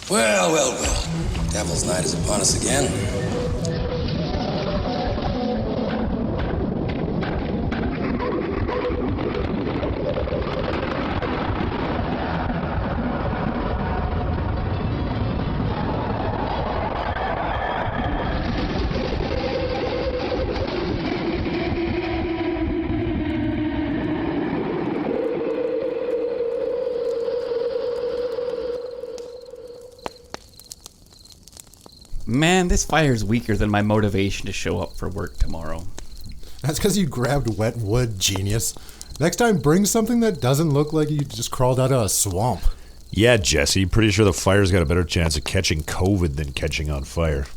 Well, well, well. Devil's Night is upon us again. Man, this fire's weaker than my motivation to show up for work tomorrow. That's because you grabbed wet wood, genius. Next time, bring something that doesn't look like you just crawled out of a swamp. Yeah, Jesse, pretty sure the fire's got a better chance of catching COVID than catching on fire.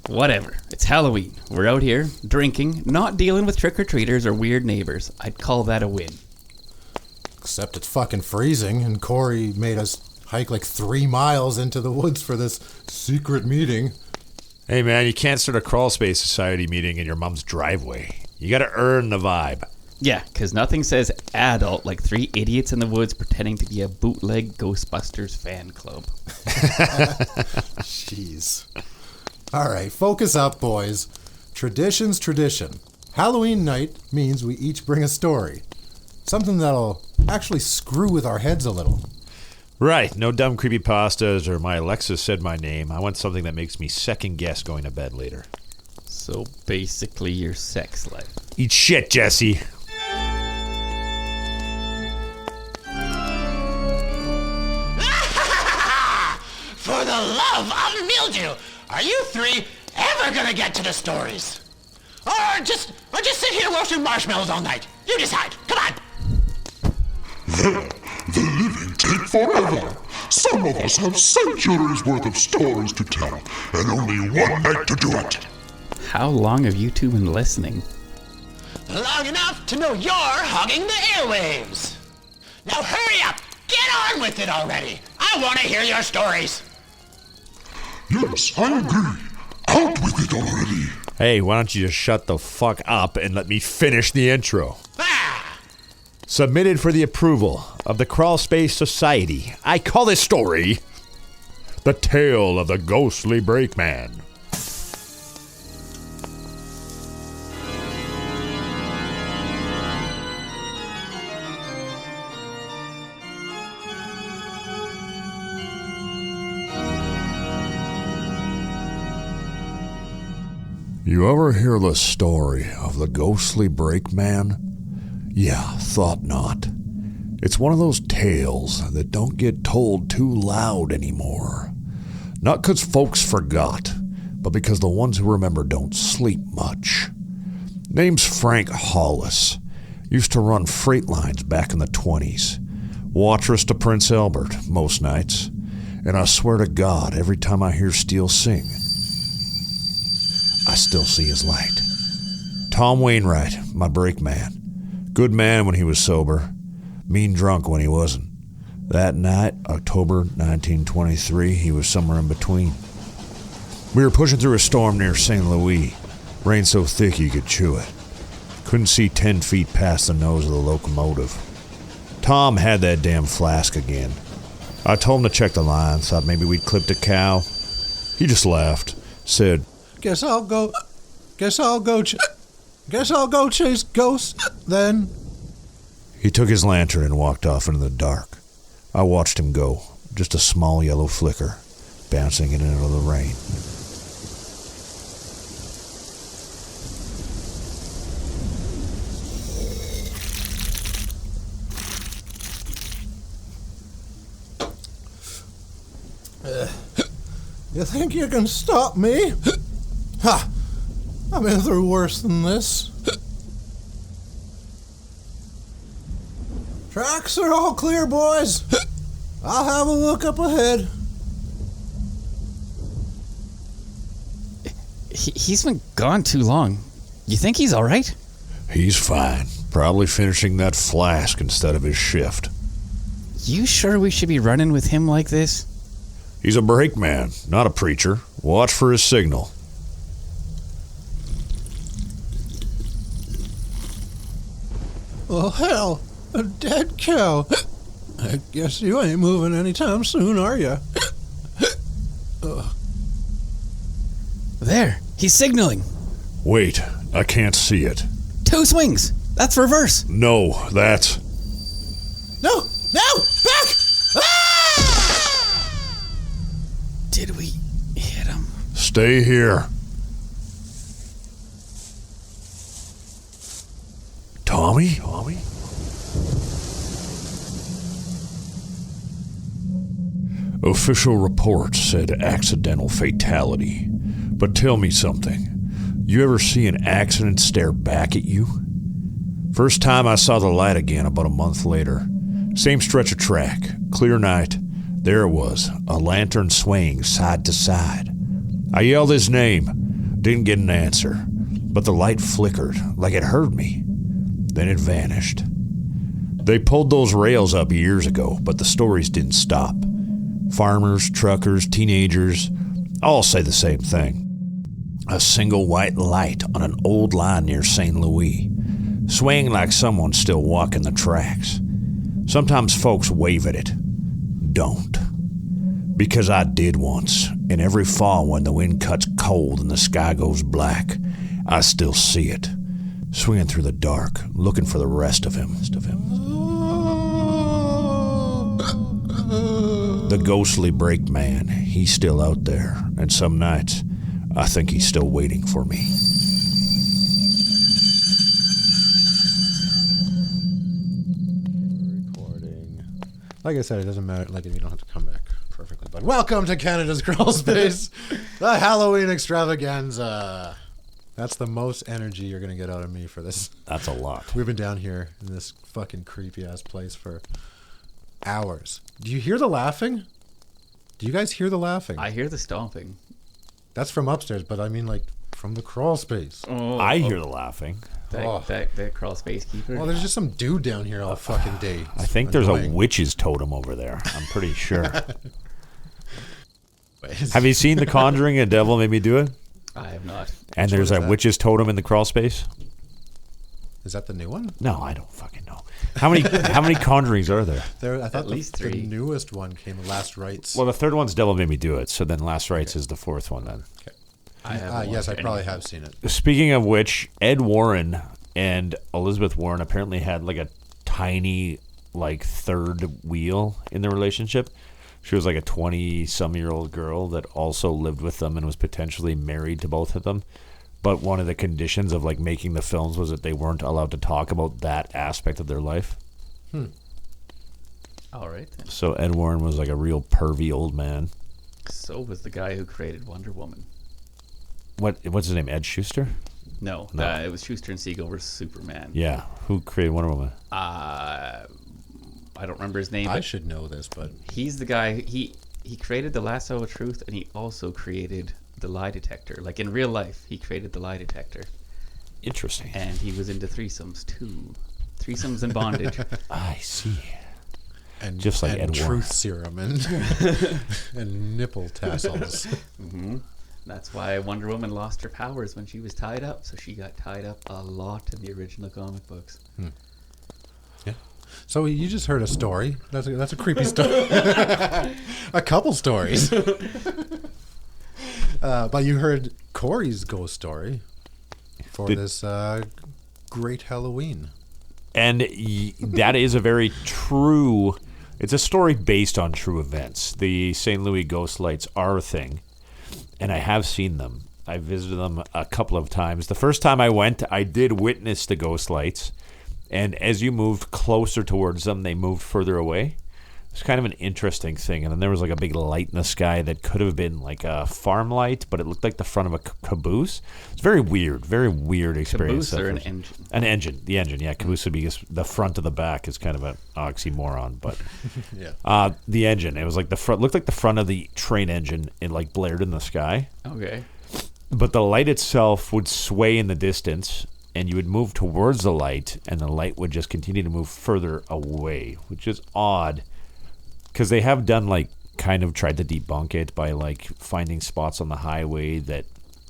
Whatever. It's Halloween. We're out here, drinking, not dealing with trick-or-treaters or weird neighbors. I'd call that a win. Except it's fucking freezing, and Cory made us hike like 3 miles into the woods for this secret meeting. Hey, man, you can't start a Crawlspace Society meeting in your mom's driveway. You gotta earn the vibe. Yeah, because nothing says adult like 3 idiots in the woods pretending to be a bootleg Ghostbusters fan club. Jeez. All right, focus up, boys. Tradition's tradition. Halloween night means we each bring a story. Something that'll actually screw with our heads a little. Right, no dumb creepypastas or my Alexa said my name. I want something that makes me second guess going to bed later. So basically your sex life. Eat shit, Jesse. For the love of mildew, are you 3 ever gonna get to the stories? Or just sit here roasting marshmallows all night? You decide. Come on. The living take forever. Some of us have centuries worth of stories to tell, and only one night to do it. How long have you two been listening? Long enough to know you're hogging the airwaves. Now hurry up. Get on with it already. I want to hear your stories. Yes, I agree. Out with it already. Hey, why don't you just shut the fuck up and let me finish the intro? Submitted for the approval of the Crawlspace Society, I call this story The Tale of the Ghostly Brakeman. You ever hear the story of the ghostly Brakeman? Yeah, thought not. It's one of those tales that don't get told too loud anymore. Not 'cause folks forgot, but because the ones who remember don't sleep much. Name's Frank Hollis. Used to run freight lines back in the 20s. Watchers to Prince Albert most nights. And I swear to God, every time I hear Steele sing, I still see his light. Tom Wainwright, my brakeman. Good man when he was sober. Mean drunk when he wasn't. That night, October 1923, he was somewhere in between. We were pushing through a storm near St. Louis. Rain so thick you could chew it. Couldn't see 10 feet past the nose of the locomotive. Tom had that damn flask again. I told him to check the line, thought maybe we'd clipped a cow. He just laughed, said, Guess I'll go chase ghosts, then. He took his lantern and walked off into the dark. I watched him go, just a small yellow flicker, bouncing in and out of the rain. You think you can stop me? Ha! I've been through worse than this. Tracks are all clear, boys. I'll have a look up ahead. He's been gone too long. You think he's all right? He's fine. Probably finishing that flask instead of his shift. You sure we should be running with him like this? He's a brakeman, not a preacher. Watch for his signal. Oh, hell. A dead cow. I guess you ain't moving anytime soon, are you? There, he's signaling. Wait, I can't see it. 2 swings. That's reverse. No, that's... No! Back! Did we hit him? Stay here. Tommy? Official report said accidental fatality. But tell me something. You ever see an accident stare back at you? First time I saw the light again about a month later. Same stretch of track, clear night. There it was, a lantern swaying side to side. I yelled his name, didn't get an answer, but the light flickered like it heard me. Then it vanished. They pulled those rails up years ago, but the stories didn't stop. Farmers, truckers, teenagers, all say the same thing. A single white light on an old line near St. Louis, swaying like someone's still walking the tracks. Sometimes folks wave at it. Don't. Because I did once, and every fall when the wind cuts cold and the sky goes black, I still see it, swinging through the dark, looking for the rest of him. The ghostly Brakeman, he's still out there, and some nights, I think he's still waiting for me. Recording. Like I said, it doesn't matter. Like, you don't have to come back perfectly. But welcome to Canada's Crawlspace, the Halloween extravaganza. That's the most energy you're going to get out of me for this. That's a lot. We've been down here in this fucking creepy-ass place for hours. Do you hear the laughing? Do you guys hear the laughing? I hear the stomping. That's from upstairs, but I mean, like, from the crawl space. I hear the laughing. That crawl space keeper. Well, there's just some dude down here all fucking day. I think there's a witch's totem over there. I'm pretty sure. Have you seen The Conjuring, A Devil Made Me Do It? I have not. And there's a witch's totem in the crawl space? Is that the new one? No, I don't fucking know. How many Conjurings are there? I thought At least 3. The newest one came, Last Rites. Well, the third one's Devil Made Me Do It, so then Last Rites is the fourth one then. I yes, I probably have seen it. Speaking of which, Ed Warren and Elizabeth Warren apparently had like a tiny third wheel in their relationship. She was like a 20-some-year-old girl that also lived with them and was potentially married to both of them. But one of the conditions of making the films was that they weren't allowed to talk about that aspect of their life. All right. Then. So Ed Warren was like a real pervy old man. So was the guy who created Wonder Woman. What's his name? Ed Schuster? No. It was Schuster and Siegel versus Superman. Yeah. Who created Wonder Woman? I don't remember his name. I should know this, but he's the guy. He created the lasso of truth, and he also created the lie detector. Like in real life, he created the lie detector. Interesting. And he was into threesomes too. Threesomes and bondage. I see. And just like Ed Warren. Truth serum and and nipple tassels. Mm-hmm. That's why Wonder Woman lost her powers when she was tied up. So she got tied up a lot in the original comic books. Yeah. So you just heard a story. That's a creepy story. A couple stories. But you heard Cory's ghost story for this great Halloween. And that is a very true... It's a story based on true events. The St. Louis ghost lights are a thing, and I have seen them. I visited them a couple of times. The first time I went, I did witness the ghost lights, and as you moved closer towards them, they moved further away. It's kind of an interesting thing. And then there was like a big light in the sky that could have been like a farm light, but it looked like the front of a caboose. It's very weird experience. Caboose or an engine? An engine. The engine, yeah. Caboose would be the front of the back is kind of an oxymoron, but yeah. The engine. It was like the front. Looked like the front of the train engine. It like blared in the sky. Okay. But the light itself would sway in the distance, and you would move towards the light, and the light would just continue to move further away, which is odd. Because they have done, kind of tried to debunk it by, finding spots on the highway that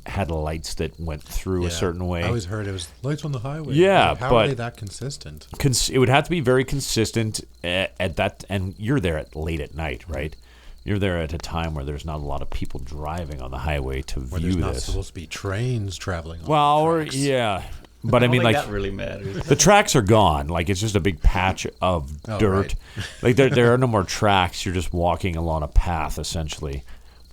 had lights that went through a certain way. I always heard it was lights on the highway. Yeah, like, how but are they that consistent? It would have to be very consistent at that, and you're there late at night, right? You're there at a time where there's not a lot of people driving on the highway to Where view there's not this. supposed to be trains traveling on Well, the or tracks. yeah, but I mean, like that really matters. the tracks are gone. Like it's just a big patch of dirt. Right. Like there are no more tracks. You're just walking along a path essentially.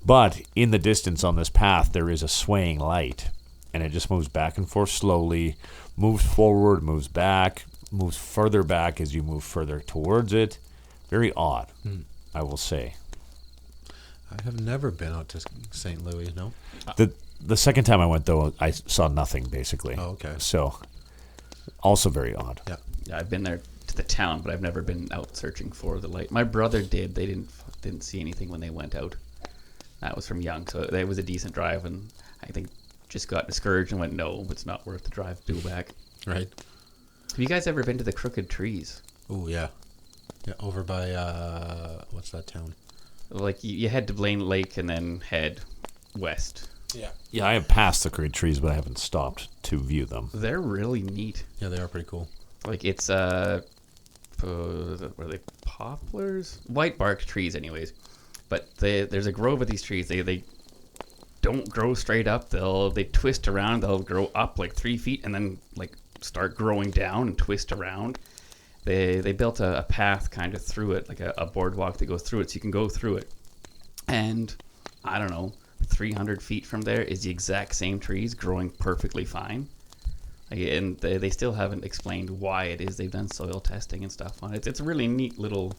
But in the distance on this path, there is a swaying light, and it just moves back and forth slowly, moves forward, moves back, moves further back as you move further towards it. Very odd, I will say. I have never been out to St. Louis, no? The second time I went, though, I saw nothing, basically. Oh, okay. So, also very odd. Yeah. Yeah, I've been there to the town, but I've never been out searching for the light. My brother did. They didn't see anything when they went out. That was from young, so it was a decent drive, and I think just got discouraged and went, no, it's not worth the drive. Do back. Right. Have you guys ever been to the Crooked Trees? Oh, yeah. Yeah, over by, what's that town? Like you head to Blaine Lake and then head west. Yeah, I have passed the great trees, but I haven't stopped to view them. They're really neat. Yeah, they are pretty cool. Like it's were they poplars? White bark trees, anyways. But there's a grove of these trees. They don't grow straight up. They twist around. They'll grow up like 3 feet and then like start growing down and twist around. They built a path kind of through it, like a boardwalk that goes through it, so you can go through it. And I don't know, 300 feet from there is the exact same trees growing perfectly fine. And they still haven't explained why it is. They've done soil testing and stuff on it. It's a really neat little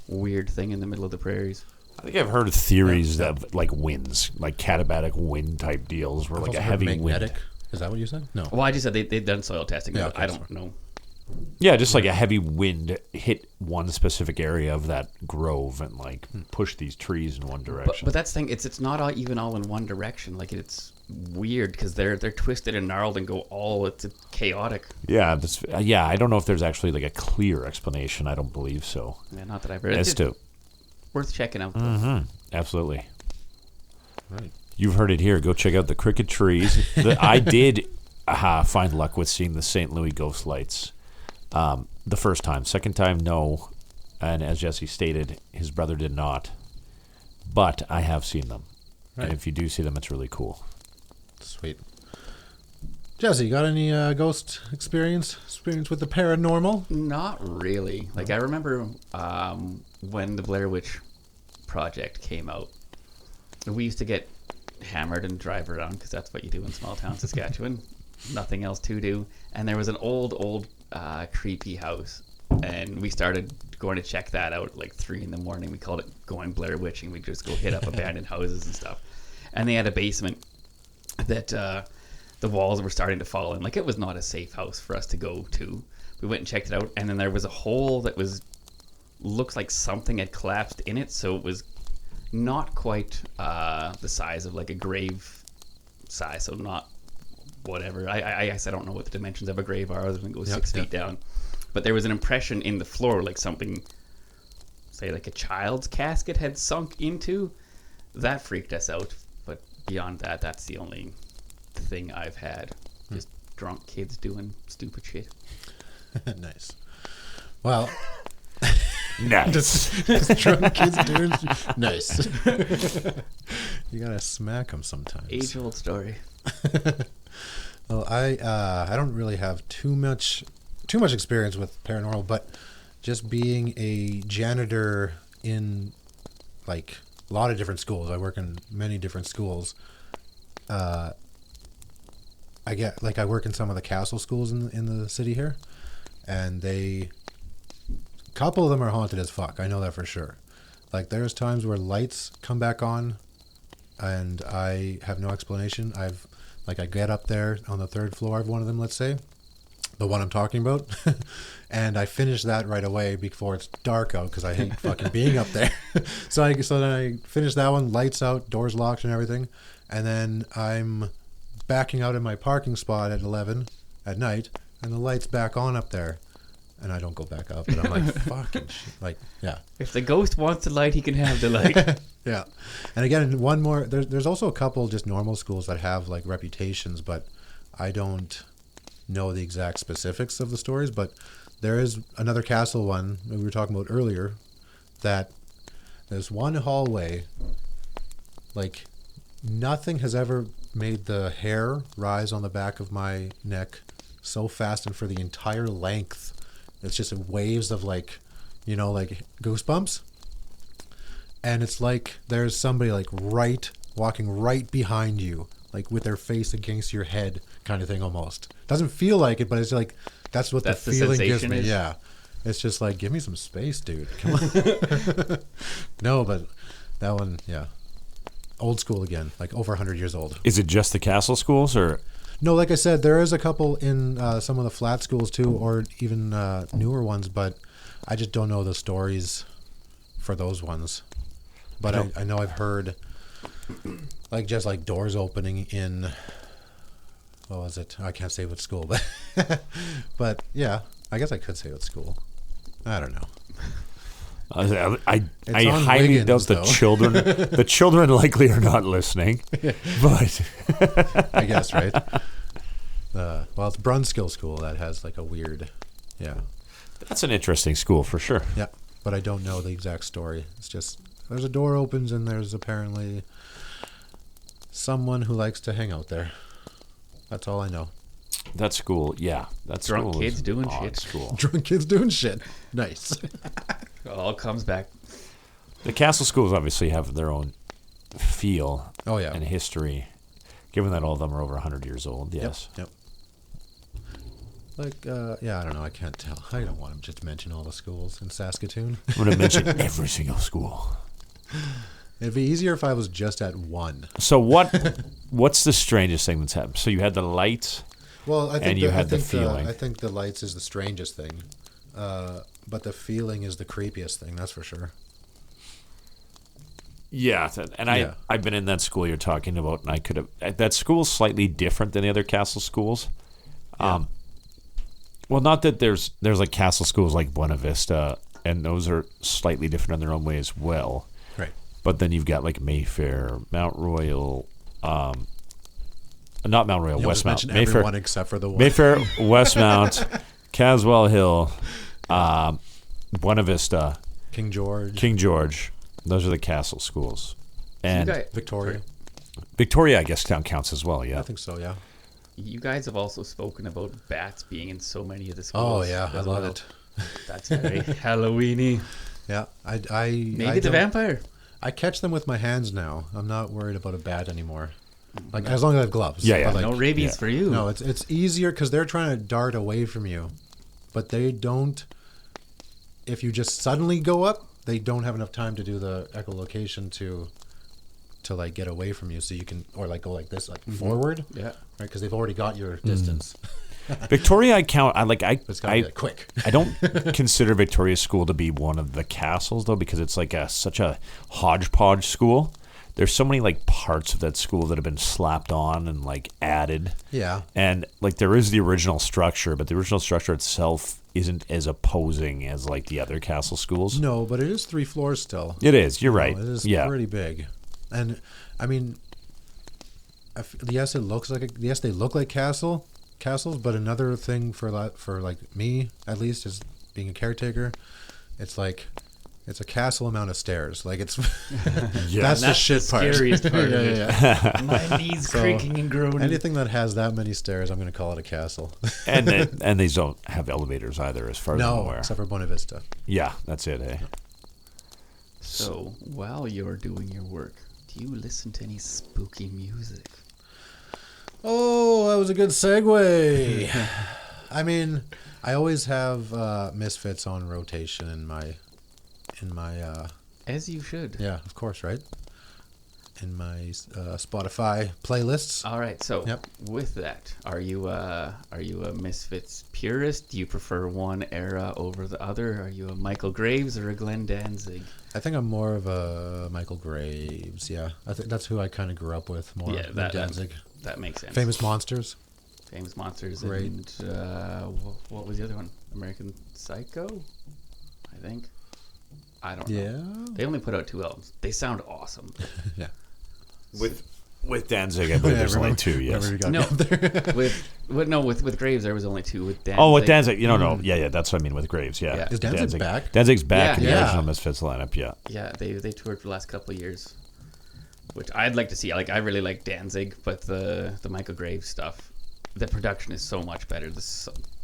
weird thing in the middle of the prairies. I think I've heard of theories that like winds, like katabatic wind type deals, where I've like a also heard heavy magnetic. wind. Is that what you said? No. Well, I just said they've done soil testing. Yeah, But okay, I don't know. Yeah, just like a heavy wind hit one specific area of that grove and like push these trees in one direction. But that's the thing. It's not all even all in one direction. Like it's weird because they're twisted and gnarled and go all. It's chaotic. Yeah, I don't know if there's actually like a clear explanation. I don't believe so. Yeah, not that I've read. As It's to worth checking out. Though. absolutely, Right. you've heard it here. Go check out the Crooked Trees. I did find luck with seeing the St. Louis ghost lights. The first time. Second time, no. And as Jesse stated, his brother did not. But I have seen them. Right. And if you do see them, it's really cool. Sweet. Jesse, you got any ghost experience? Experience with the paranormal? Not really. Like I remember when the Blair Witch Project came out, we used to get hammered and drive around because that's what you do in small town Saskatchewan. Nothing else to do. And there was an old creepy house, and we started going to check that out at like 3 a.m. We called it going Blair Witching. We just go hit up abandoned houses and stuff. And they had a basement that the walls were starting to fall in. Like it was not a safe house for us to go to. We went and checked it out, and then there was a hole that looks like something had collapsed in it, so it was not quite the size of like a grave size, so not whatever. I guess I don't know what the dimensions of a grave are other than it goes 6 feet down. But there was an impression in the floor like something, say like a child's casket had sunk into. That freaked us out. But beyond that, that's the only thing I've had. Just drunk kids doing stupid shit. Nice. Well, Nice. just drunk kids doing nice. You gotta smack them sometimes. Age-old story. Well, I don't really have too much experience with paranormal, but just being a janitor in like a lot of different schools. I work in many different schools. I work in some of the castle schools in the city here, and a couple of them are haunted as fuck. I know that for sure. Like there's times where lights come back on, and I have no explanation. I get up there on the 3rd floor of one of them, let's say, the one I'm talking about, and I finish that right away before it's dark out because I hate fucking being up there. So then I finish that one, lights out, doors locked and everything, and then I'm backing out in my parking spot at 11 at night, and the light's back on up there, and I don't go back up, and I'm like, fucking shit. Like, yeah. If the ghost wants the light, he can have the light. Yeah. And again, one more. There's also a couple just normal schools that have like reputations, but I don't know the exact specifics of the stories. But there is another castle one that we were talking about earlier that there's one hallway, like nothing has ever made the hair rise on the back of my neck so fast and for the entire length. It's just waves of like, like goosebumps. And it's like there's somebody like walking right behind you, like with their face against your head kind of thing almost. Doesn't feel like it, but it's like that's what the feeling gives me. Yeah. It's just like, give me some space, dude. Come on. No, but that one, yeah. Old school again, like over 100 years old. Is it just the castle schools or? No, like I said, there is a couple in some of the flat schools too, or even newer ones, but I just don't know the stories for those ones. But I know I've heard like just like doors opening in, what was it? I can't say what school, but yeah, I guess I could say what school. I don't know. I highly Wiggins, doubt the though. children. The children likely are not listening, but I guess, right? Well, it's Brunskill School that has like a weird, yeah. that's an interesting school for sure. Yeah, but I don't know the exact story. It's just there's a door opens and there's apparently someone who likes to hang out there. That's all I know. That school, yeah, that's Drunk kids doing shit. School. Drunk kids doing shit. Nice. It all comes back. The castle schools obviously have their own feel Oh yeah. and history, given that all of them are over 100 years old. Yes. Yep. Like, yeah, I don't know. I can't tell. I don't want to just mention all the schools in Saskatoon. I'm going to mention every single school. It'd be easier if I was just at one. So what's the strangest thing that's happened? So you had the lights. Well, I think And you had the feeling. I think the lights is the strangest thing, but the feeling is the creepiest thing. That's for sure. Yeah, and Yeah. I've been in that school you're talking about, and I could have. That school's slightly different than the other castle schools. Yeah. Well, not that there's like castle schools like Buena Vista, and those are slightly different in their own way as well. Right. But then you've got like Mayfair, Mount Royal, not Mount Royal, You always Westmount. mention everyone except for the one. Mayfair, Westmount, Caswell Hill, Buena Vista, King George, King George. Those are the castle schools. And Victoria. Victoria, I guess, counts as well, yeah. I think so. Yeah. You guys have also spoken about bats being in so many of the schools. Oh yeah, I as love well. it. That's very Halloweeny. Yeah, I Maybe I the don't- vampire. I catch them with my hands now. I'm not worried about a bat anymore. Like as long as I have gloves. Yeah, yeah. But, like, No rabies yeah. for you. No, it's easier because they're trying to dart away from you, but they don't. If you just suddenly go up, they don't have enough time to do the echolocation to like get away from you, so you can or like go like this, like forward, Yeah. right? Because they've already got your distance. Victoria, I count. I It's gotta be like quick. I don't consider Victoria School to be one of the castles though, because it's like such a hodgepodge school. There's so many like parts of that school that have been slapped on and like added. Yeah. And like there is the original structure, but the original structure itself isn't as opposing as like the other castle schools. No, but it is 3 floors still. It is. You're right. It is yeah. pretty big, and I mean, yes, it looks like yes, they look like castles. But another thing for like me at least is being a caretaker. It's like it's a castle amount of stairs. Like it's that's the shit part. Scariest part. Yeah, of it. yeah. My knees So, creaking and groaning. Anything that has that many stairs, I'm going to call it a castle. and these don't have elevators either, as far as I'm No, aware. except for Buena Vista. Yeah, that's it. Eh? So, while you're doing your work, do you listen to any spooky music? Oh, that was a good segue. I mean, I always have Misfits on rotation in my As you should. yeah, of course, right? In my Spotify playlists. All right. So, Yep. with that, are you a Misfits purist? Do you prefer one era over the other? Are you a Michael Graves or a Glenn Danzig? I think I'm more of a Michael Graves. Yeah, I think that's who I kind of grew up with more Yeah, than that Danzig. that makes sense. Famous Monsters. Famous Monsters. Great. And what was the other one? American Psycho, I think. I don't know. Yeah. They only put out 2 albums. They sound awesome. Yeah. With Danzig, I believe there's only 2. Yes. Wherever you got No, me up there. with Graves there was only 2. With Danzig, Oh, with Danzig, no, yeah, that's what I mean with Graves, yeah. Yeah. Is Danzig back? Danzig's back in the Yeah. original Misfits lineup, yeah. Yeah, they toured for the last couple of years, which I'd like to see. Like I really like Danzig, but the Michael Graves stuff, the production is so much better.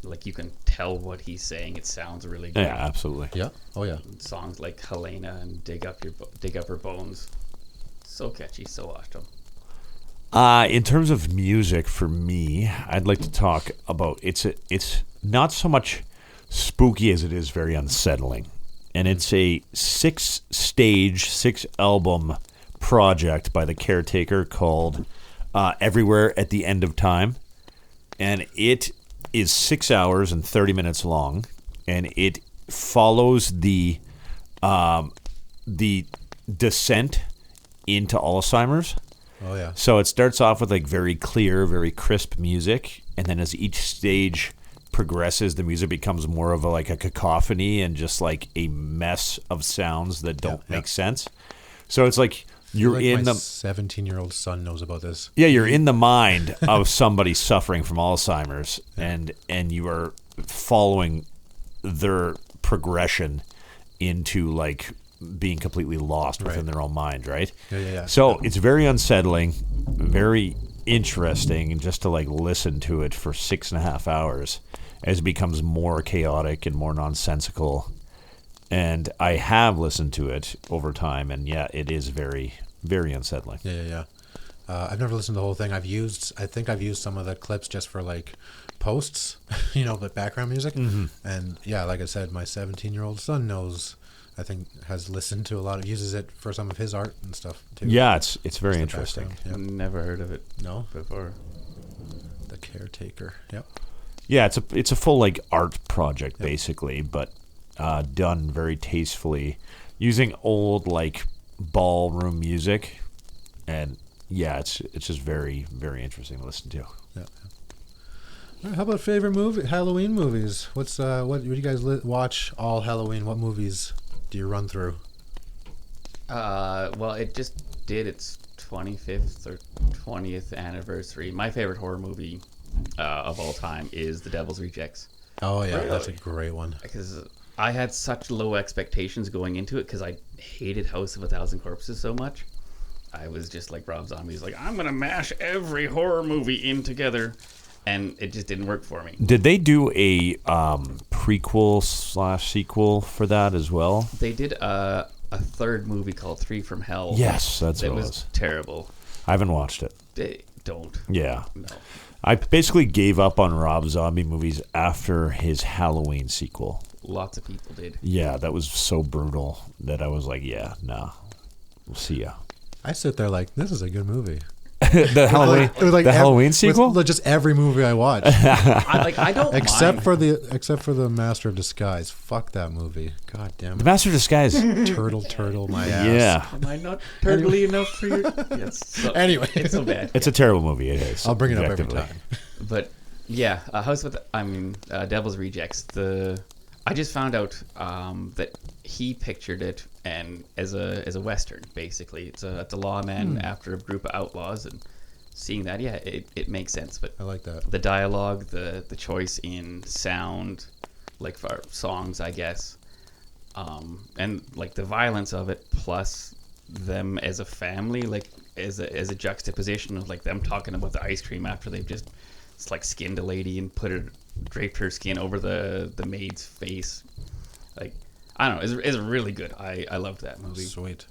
Like you can tell what he's saying. It sounds really good. Yeah, absolutely. Yeah. Oh yeah. Songs like Helena and Dig Up Her Bones, so catchy, so awesome. In terms of music, for me, I'd like to talk about it's not so much spooky as it is very unsettling, and it's a 6-stage, 6-album project by the Caretaker called Everywhere at the End of Time, and it is 6 hours and 30 minutes long, and it follows the descent into Alzheimer's. Oh yeah. So it starts off with like very clear, very crisp music, and then as each stage progresses, the music becomes more of like a cacophony and just like a mess of sounds that don't make sense. So it's like you're Like in my the 17-year-old son knows about this. yeah, you're in the mind of somebody suffering from Alzheimer's, and you are following their progression into like being completely lost within their own mind, right? Yeah. So it's very unsettling, very interesting, and just to like listen to it for 6.5 hours as it becomes more chaotic and more nonsensical. And I have listened to it over time, and yeah, it is very, very unsettling. Yeah. I've never listened to the whole thing. I think I've used some of the clips just for like posts, but background music. Mm-hmm. And yeah, like I said, my 17-year-old son knows. I think has listened to a lot of, uses it for some of his art and stuff too. Yeah, it's very interesting. Yep. Never heard of it. No, before. The Caretaker. Yep. Yeah, it's a full like art project basically, but done very tastefully using old like ballroom music, and yeah, it's just very, very interesting to listen to. Yeah. All right, how about favorite movie? Halloween movies. What do you guys watch all Halloween? What movies do you run through? Well, it just did its 25th or 20th anniversary. My favorite horror movie of all time is The Devil's Rejects. Oh yeah, that's a great one. Because I had such low expectations going into it because I hated House of a Thousand Corpses so much. I was just like Rob Zombie's like, I'm going to mash every horror movie in together. And it just didn't work for me. Did they do a prequel/sequel for that as well? They did a third movie called 3 from Hell. Yes, that's what it was. Terrible. I haven't watched it. They don't. Yeah. No. I basically gave up on Rob Zombie movies after his Halloween sequel. Lots of people did. Yeah, that was so brutal that I was like, yeah, nah, we'll see ya. I sit there like, this is a good movie. the Halloween sequel? With just every movie I watch. I don't except mind. for the Master of Disguise. Fuck that movie. God damn The it. Master of Disguise. Turtle my ass. Yeah. Am I not turtly enough for you? Yes. So, Anyway. it's so bad. It's a terrible movie, it is. I'll bring it up every objectively. time. But yeah, Devil's Rejects. I just found out that he pictured it and as a western. Basically, it's a lawman after a group of outlaws, and seeing that, yeah, it makes sense. But I like that. the dialogue, the choice in sound, like for songs, I guess, and like the violence of it, plus them as a family, like as a juxtaposition of like them talking about the ice cream after they've just skinned a lady and draped her skin over the maid's face. Like, I don't know, it's really good. I loved that movie. Sweet.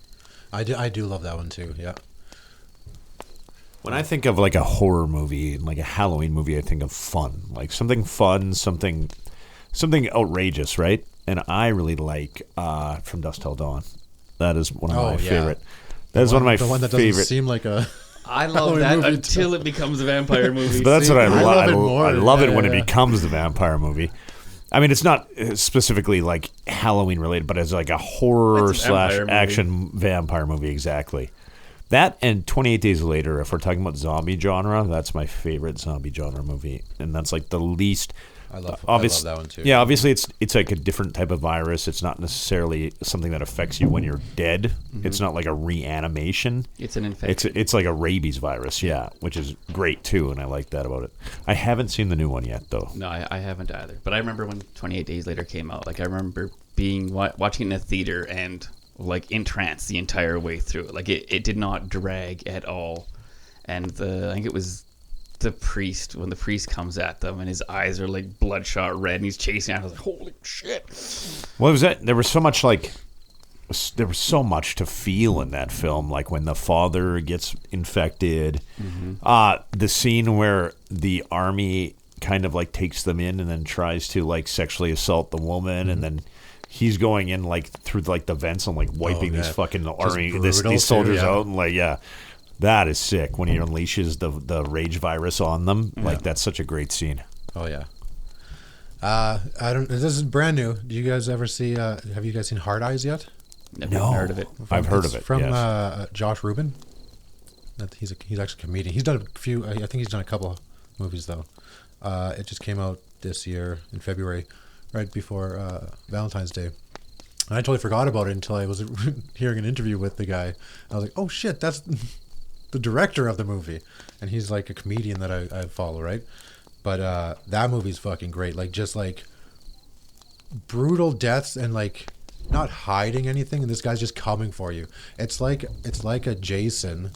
I do love that one too. Yeah. When I think of like a horror movie, like a Halloween movie, I think of fun. Like something fun, something outrageous, right? And I really like From Dusk Till Dawn. That is one of my favorite. That is one of my the one that favorite. doesn't seem like a I love Halloween that movie until it becomes a vampire movie. But that's what I love it love. more. I love it when Yeah. it becomes the vampire movie. I mean, it's not specifically like Halloween related, but it's like a horror It's a vampire movie. /action vampire movie. Exactly. That and 28 Days Later, if we're talking about zombie genre, that's my favorite zombie genre movie. And that's like the least I love that one too. Yeah, obviously it's like a different type of virus. It's not necessarily something that affects you when you're dead. It's not like a reanimation. It's an infection. It's like a rabies virus, yeah, which is great too, and I like that about it. I haven't seen the new one yet, though. No, I haven't either. But I remember when 28 Days Later came out. Like I remember watching it in a theater and like entranced the entire way through it. Like it did not drag at all. And I think it was the priest, when the priest comes at them and his eyes are like bloodshot red and he's chasing after, I was like, holy shit. What was that? There was so much to feel in that film, like when the father gets infected, the scene where the army kind of like takes them in and then tries to like sexually assault the woman, and then he's going in like through like the vents and like wiping these fucking army these soldiers out, and like that is sick when he unleashes the rage virus on them. Like that's such a great scene. Oh yeah. I don't. This is brand new. Do you guys ever see? Have you guys seen Hard Eyes yet? Never even heard of it. I've heard of it. From yes. Josh Rubin. He's actually a comedian. He's done a few. I think he's done a couple movies though. It just came out this year in February, right before Valentine's Day. And I totally forgot about it until I was hearing an interview with the guy. I was like, oh shit, that's the director of the movie. And he's like a comedian that I follow, right? But that movie's fucking great. Like just like brutal deaths and like not hiding anything, and this guy's just coming for you. It's like a Jason,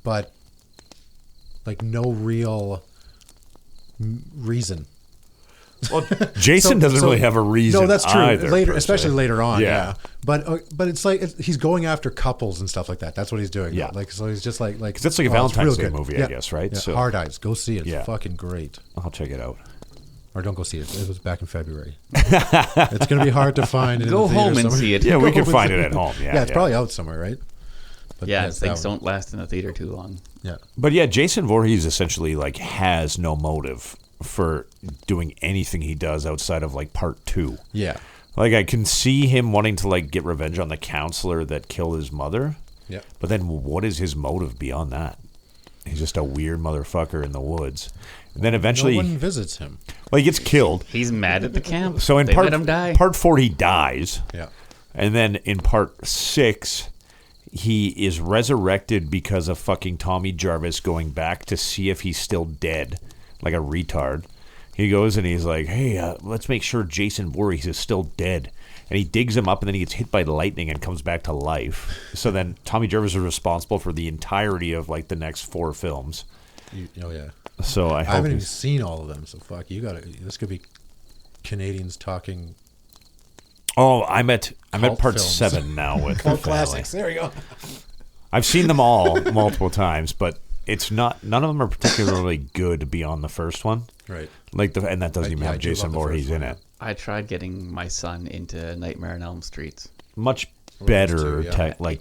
but like no real reason. Well, Jason doesn't really have a reason. No, that's true. Either, especially later on. Yeah. But it's like he's going after couples and stuff like that. That's what he's doing. Yeah. Like so he's just like because it's like a Valentine's Day movie, I guess, right? Yeah. So Hard Eyes. Go see it. It's fucking great. I'll check it out. Or don't go see it. It was back in February. It's going to be hard to find. Go home and see it. Yeah, we can find it at home. Yeah, it's probably out somewhere, right? But things don't last in the theater too long. Yeah. But yeah, Jason Voorhees essentially like has no motive for doing anything he does outside of like part 2. Yeah. Like I can see him wanting to like get revenge on the counselor that killed his mother. Yeah. But then what is his motive beyond that? He's just a weird motherfucker in the woods. And then eventually no one visits him. Well, he gets killed. He's mad at the camp. So in they let him die. part 4 he dies. Yeah. And then in part 6 he is resurrected because of fucking Tommy Jarvis going back to see if he's still dead, like a retard. He goes and he's like, hey, let's make sure Jason Voorhees is still dead. And he digs him up and then he gets hit by lightning and comes back to life. So then Tommy Jarvis is responsible for the entirety of like the next 4 films. Oh yeah. So I haven't even seen all of them. So fuck, you gotta. This could be Canadians talking. Oh, I'm at part films. 7 now with Cult the family. classics. There we go. I've seen them all multiple times, but it's not. None of them are particularly good beyond the first one. Right. Like and that doesn't even have Jason Voorhees in it. I tried getting my son into Nightmare on Elm Street. Much better,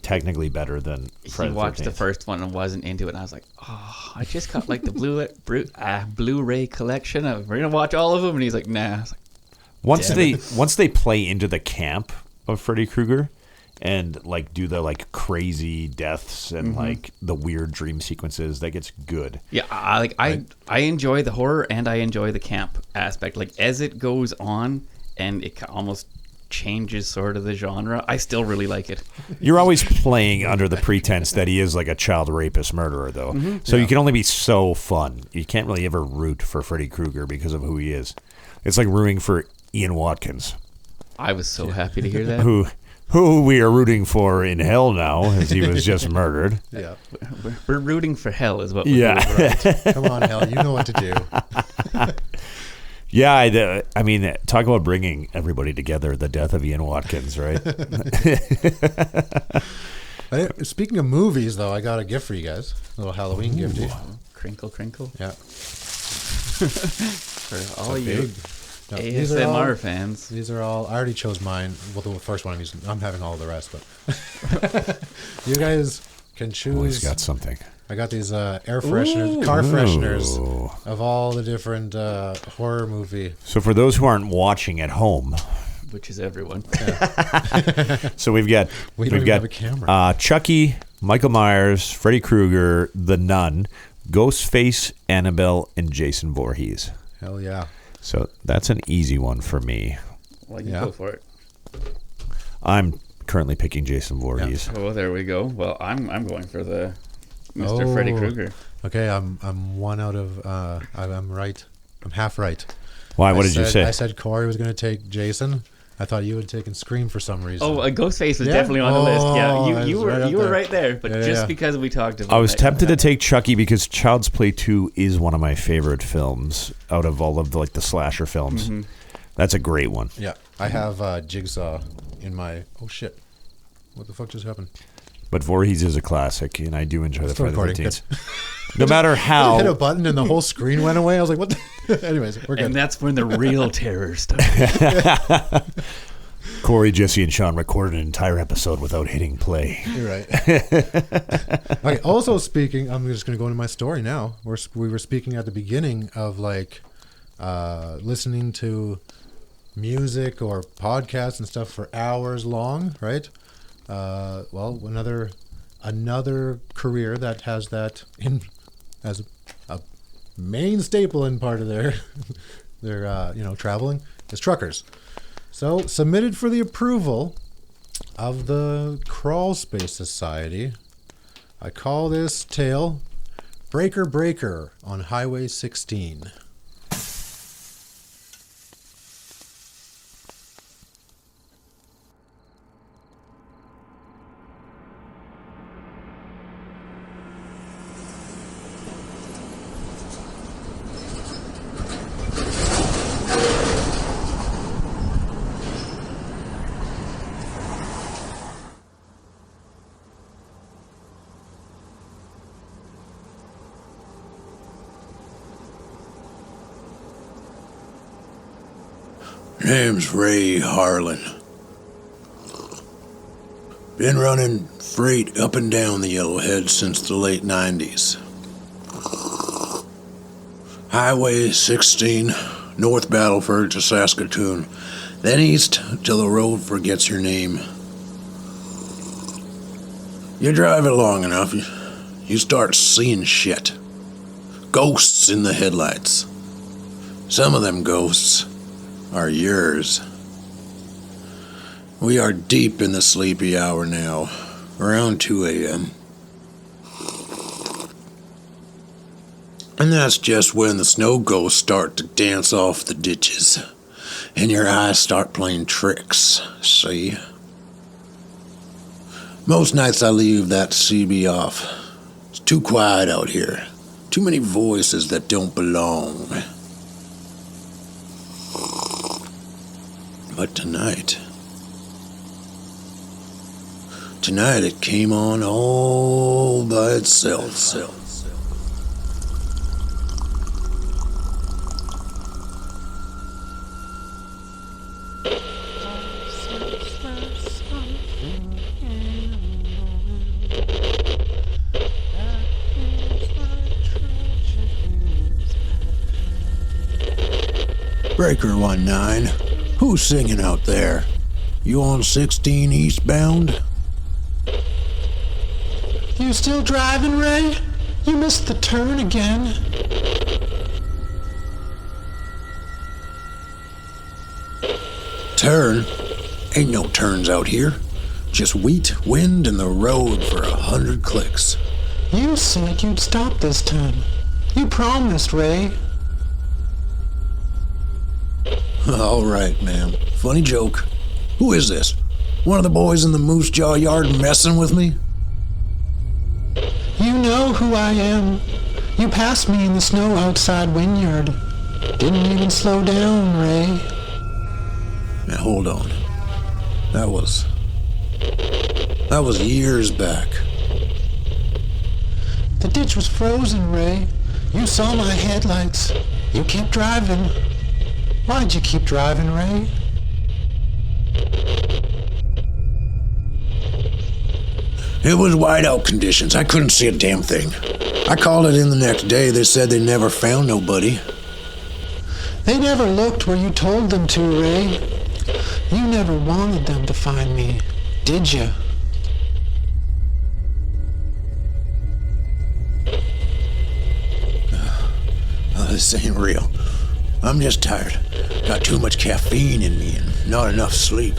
technically better than Friday He watched the 13th. first one and wasn't into it, and I was like, oh, I just got like the Blu-ray collection. We're gonna watch all of them, and he's like, nah. I was like, Once they play into the camp of Freddy Krueger and like do the like crazy deaths and like the weird dream sequences, that gets good. Yeah, I enjoy the horror and I enjoy the camp aspect. Like as it goes on and it almost changes sort of the genre, I still really like it. You're always playing under the pretense that he is like a child rapist murderer, though. So you can only be so fun. You can't really ever root for Freddy Krueger because of who he is. It's like rooting for Ian Watkins. I was so happy to hear that. Who we are rooting for in hell now, as he was just murdered. Yeah. We're rooting for hell is what we're doing. Right. Come on, hell, you know what to do. Yeah, I mean, talk about bringing everybody together, the death of Ian Watkins, right? Speaking of movies, though, I got a gift for you guys. A little Halloween gift. Crinkle, crinkle. Yeah. For all you ASMR fans. These are all. I already chose mine. Well, the first one I'm using. I'm having all the rest, but you guys can choose. Always got something. I got these air fresheners, car fresheners of all the different horror movie. So for those who aren't watching at home, which is everyone. So we've got have a camera. Chucky, Michael Myers, Freddy Krueger, The Nun, Ghostface, Annabelle, and Jason Voorhees. Hell yeah. So that's an easy one for me. Well, you go for it. I'm currently picking Jason Voorhees. Oh, there we go. Well, I'm going for the Mr. Freddy Krueger. Okay, I'm one out of. I'm right. I'm half right. Why? What did you say? I said Cory was going to take Jason. I thought you would take Scream for some reason. Oh, Ghostface was definitely on the list. Yeah, you were right there, but Yeah, just yeah. because we talked about I was it. tempted to take Chucky because Child's Play 2 is one of my favorite films out of all of the slasher films. Mm-hmm. That's a great one. Yeah, I have Jigsaw in my. Oh shit! What the fuck just happened? But Voorhees is a classic, and I do enjoy the Still Friday the recording. 13th. No matter I hit a how, button and the whole screen went away. I was like, "What?" Anyways, we're good. And that's when the real terror started. Cory, Jesse, and Sean recorded an entire episode without hitting play. You're right. Okay. Also speaking, I'm just going to go into my story now. We were speaking at the beginning of listening to music or podcasts and stuff for hours long, right? Well, another career that has that in as a main staple in part of their traveling is truckers. So, submitted for the approval of the Crawlspace Society, I call this tale Breaker on Highway 16. Name's Ray Harlan. Been running freight up and down the Yellowhead since the late 90s. Highway 16, North Battleford to Saskatoon, then east till the road forgets your name. You drive it long enough, you start seeing shit. Ghosts in the headlights. Some of them ghosts are yours. We are deep in the sleepy hour now, around 2 a.m. And that's just when the snow ghosts start to dance off the ditches, and your eyes start playing tricks, see? Most nights I leave that CB off. It's too quiet out here. Too many voices that don't belong. But tonight it came on all by itself. Breaker 19. Who's singing out there? You on 16 eastbound? You still driving, Ray? You missed the turn again. Turn? Ain't no turns out here. Just wheat, wind, and the road for 100 clicks. You said you'd stop this time. You promised, Ray. All right, ma'am. Funny joke. Who is this? One of the boys in the Moose Jaw yard messing with me? You know who I am. You passed me in the snow outside Wynyard. Didn't even slow down, Ray. Now hold on. That was years back. The ditch was frozen, Ray. You saw my headlights. You kept driving. Why'd you keep driving, Ray? It was whiteout conditions. I couldn't see a damn thing. I called it in the next day. They said they never found nobody. They never looked where you told them to, Ray. You never wanted them to find me, did you? Oh, this ain't real. I'm just tired. Got too much caffeine in me and not enough sleep.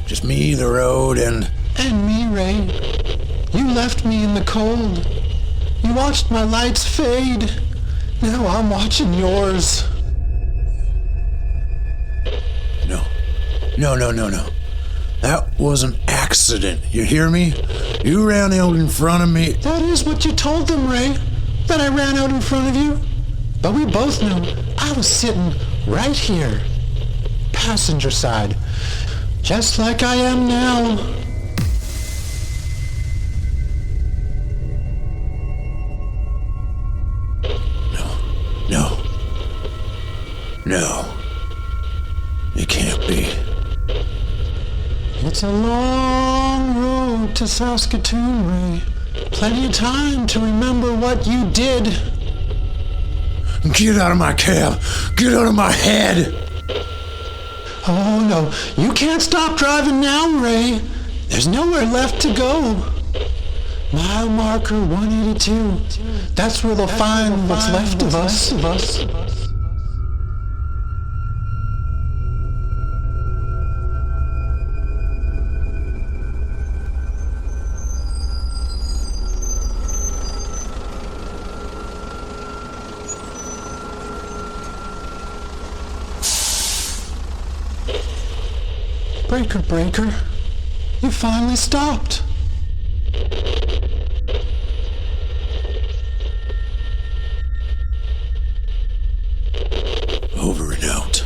Just me, the road, and... And me, Ray. You left me in the cold. You watched my lights fade. Now I'm watching yours. No. That was an accident. You hear me? You ran out in front of me. That is what you told them, Ray. That I ran out in front of you. But we both know I was sitting right here. Passenger side. Just like I am now. No. It can't be. It's a long road to Saskatoon, Ray. Plenty of time to remember what you did. Get out of my cab. Get out of my head. Oh, no. You can't stop driving now, Ray. There's nowhere left to go. Mile marker 182. That's where they'll find what's left of us. Breaker, you finally stopped. Over and out.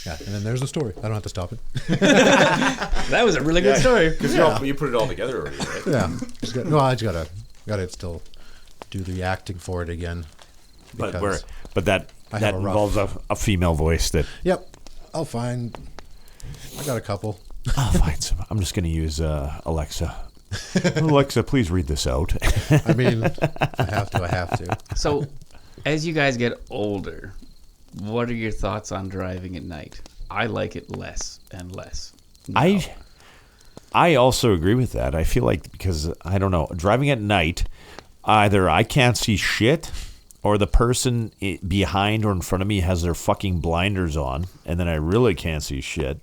Yeah, and then there's the story. I don't have to stop it. That was a really good story. Because you put it all together already, right? Yeah. I just gotta still do the acting for it again. But because that I have a rough- involves a female voice that Yep. I got a couple. I'll find some. I'm just going to use Alexa. Alexa, please read this out. I mean, I have to. So, as you guys get older, what are your thoughts on driving at night? I like it less and less. now. I also agree with that. I feel like, because I don't know, driving at night, either I can't see shit, or the person behind or in front of me has their fucking blinders on, and then I really can't see shit.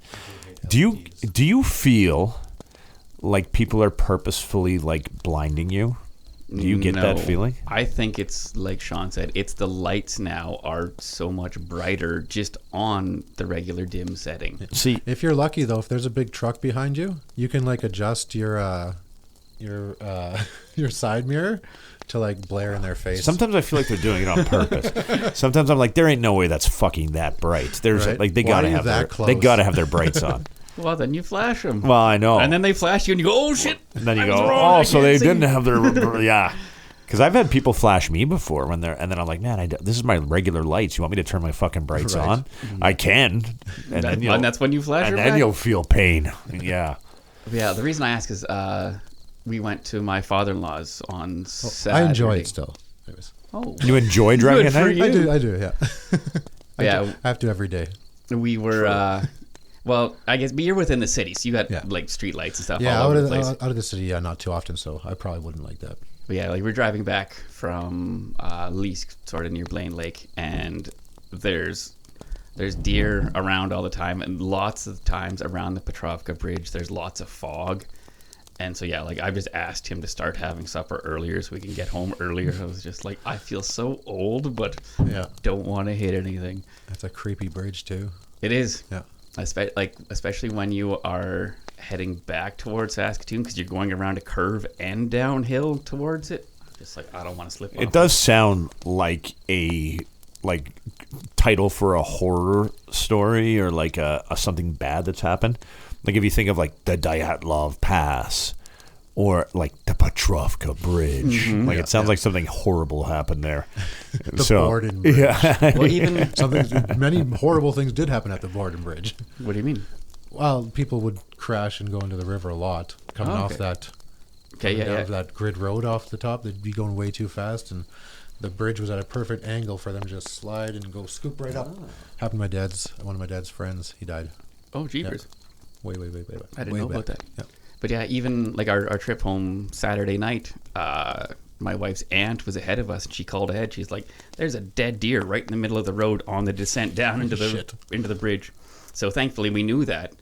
Do you feel like people are purposefully like blinding you? Do you get that feeling? I think it's like Sean said. It's the lights now are so much brighter just on the regular dim setting. See, If you're lucky though, if there's a big truck behind you, you can like adjust your side mirror to like blare in their face. sometimes I feel like they're doing it on purpose. Sometimes I'm like, there ain't no way that's fucking that bright. There's Right. like they Why gotta are you have that they close? gotta have their brights on. Well, then you flash them. Well, I know. And then they flash you and you go, oh shit. And then you I go, was wrong, I oh, so can't they see." didn't have their, yeah. Because I've had people flash me before and then I'm like, man, this is my regular lights. You want me to turn my fucking brights Right. on? I can. And That- then and that's when you flash and your then back? you'll feel pain. Yeah. Yeah, the reason I ask is we went to my father-in-law's on I Saturday. enjoy it still. Anyways. Oh, You enjoy driving Good at for night? you. I do, yeah. Yeah. I have to every day. we were. Well, I guess, but you're within the city, so you got Yeah. like street lights and stuff Yeah, all out over of, the place. out of the city, not too often, so I probably wouldn't like that. But yeah, like we're driving back from Leask, sort of near Blaine Lake, and there's deer around all the time, and lots of times around the Petrovka Bridge, there's lots of fog. And so yeah, like I just asked him to start having supper earlier so we can get home earlier. I was just like, I feel so old, but Yeah. don't want to hit anything. That's a creepy bridge too. It is. Yeah. Especially when you are heading back towards Saskatoon because you're going around a curve and downhill towards it. Just like I don't want to slip. It off. does sound like a title for a horror story or like a something bad that's happened. Like if you think of like the Dyatlov Pass Or like the Petrovka Bridge. Like it sounds like something horrible happened there. The Borden Bridge. Yeah. Well, even Many horrible things did happen at the Borden Bridge. what do you mean? Well, people would crash and go into the river a lot, coming Oh, off okay. that Okay, yeah, of that grid road off the top. They'd be going way too fast, and the bridge was at a perfect angle for them to just slide and go scoop right up. Happened to one of my dad's friends. He died. Oh, jeepers. Way. I didn't know about that. Yeah. But yeah, even like our trip home Saturday night, my wife's aunt was ahead of us, and she called ahead. She's like, "There's a dead deer right in the middle of the road on the descent down into the bridge." So thankfully, we knew that,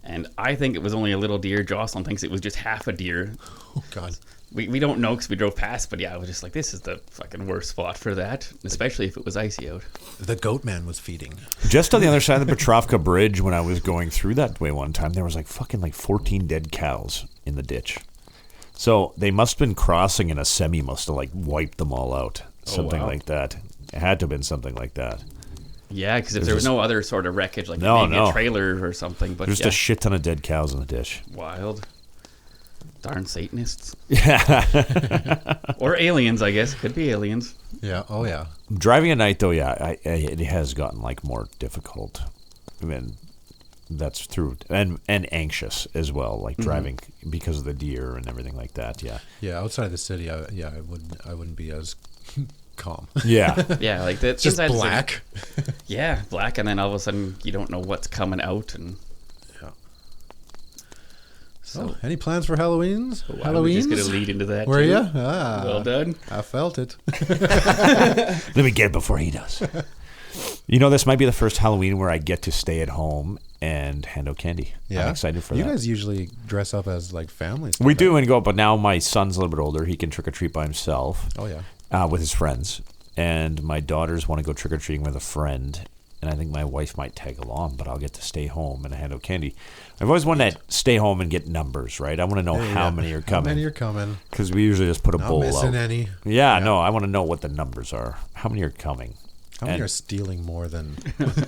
and I think it was only a little deer. Jocelyn thinks it was just half a deer. Oh God. We don't know because we drove past, but yeah, I was just like, this is the fucking worst spot for that, especially if it was icy out. The goat man was feeding. Just on the other side of the Petrovka Bridge, when I was going through that way one time, there was like 14 dead cows in the ditch. So they must have been crossing, and a semi must have like wiped them all out. Something wow. like that. It had to have been something like that. Yeah, because if there was no other sort of wreckage, like No, maybe no. a trailer or something, but Just yeah, a shit ton of dead cows in the ditch. wild. Darn Satanists. Yeah. Or aliens, I guess. Could be aliens. Yeah. Oh yeah. Driving at night, though, yeah, it has gotten like more difficult. I mean, that's true, and anxious as well, like driving because of the deer and everything like that. Yeah. Yeah. Outside the city, I wouldn't be as calm. Yeah. Yeah, like the Just inside the city- black. Yeah, black, and then all of a sudden you don't know what's coming out, and Yeah. so So, any plans for Halloween's? I was just gonna Halloween's? lead into that. Were too. you? Ah, Well done. I felt it. Let me get it before he does. You know, this might be the first Halloween where I get to stay at home and hand out candy. Yeah. I'm excited for you that. guys usually dress up as like families. We do and go, but now my son's a little bit older. He can trick or treat by himself. Oh yeah. With his friends, and my daughters want to go trick or treating with a friend, and I think my wife might tag along, but I'll get to stay home and hand out candy. I've always wanted to stay home and get numbers, right? I want to know how many are How many coming are coming? because we usually just put a Not bowl missing out. any. Yeah, no, I want to know what the numbers are. How many are coming? How many And- are stealing more than?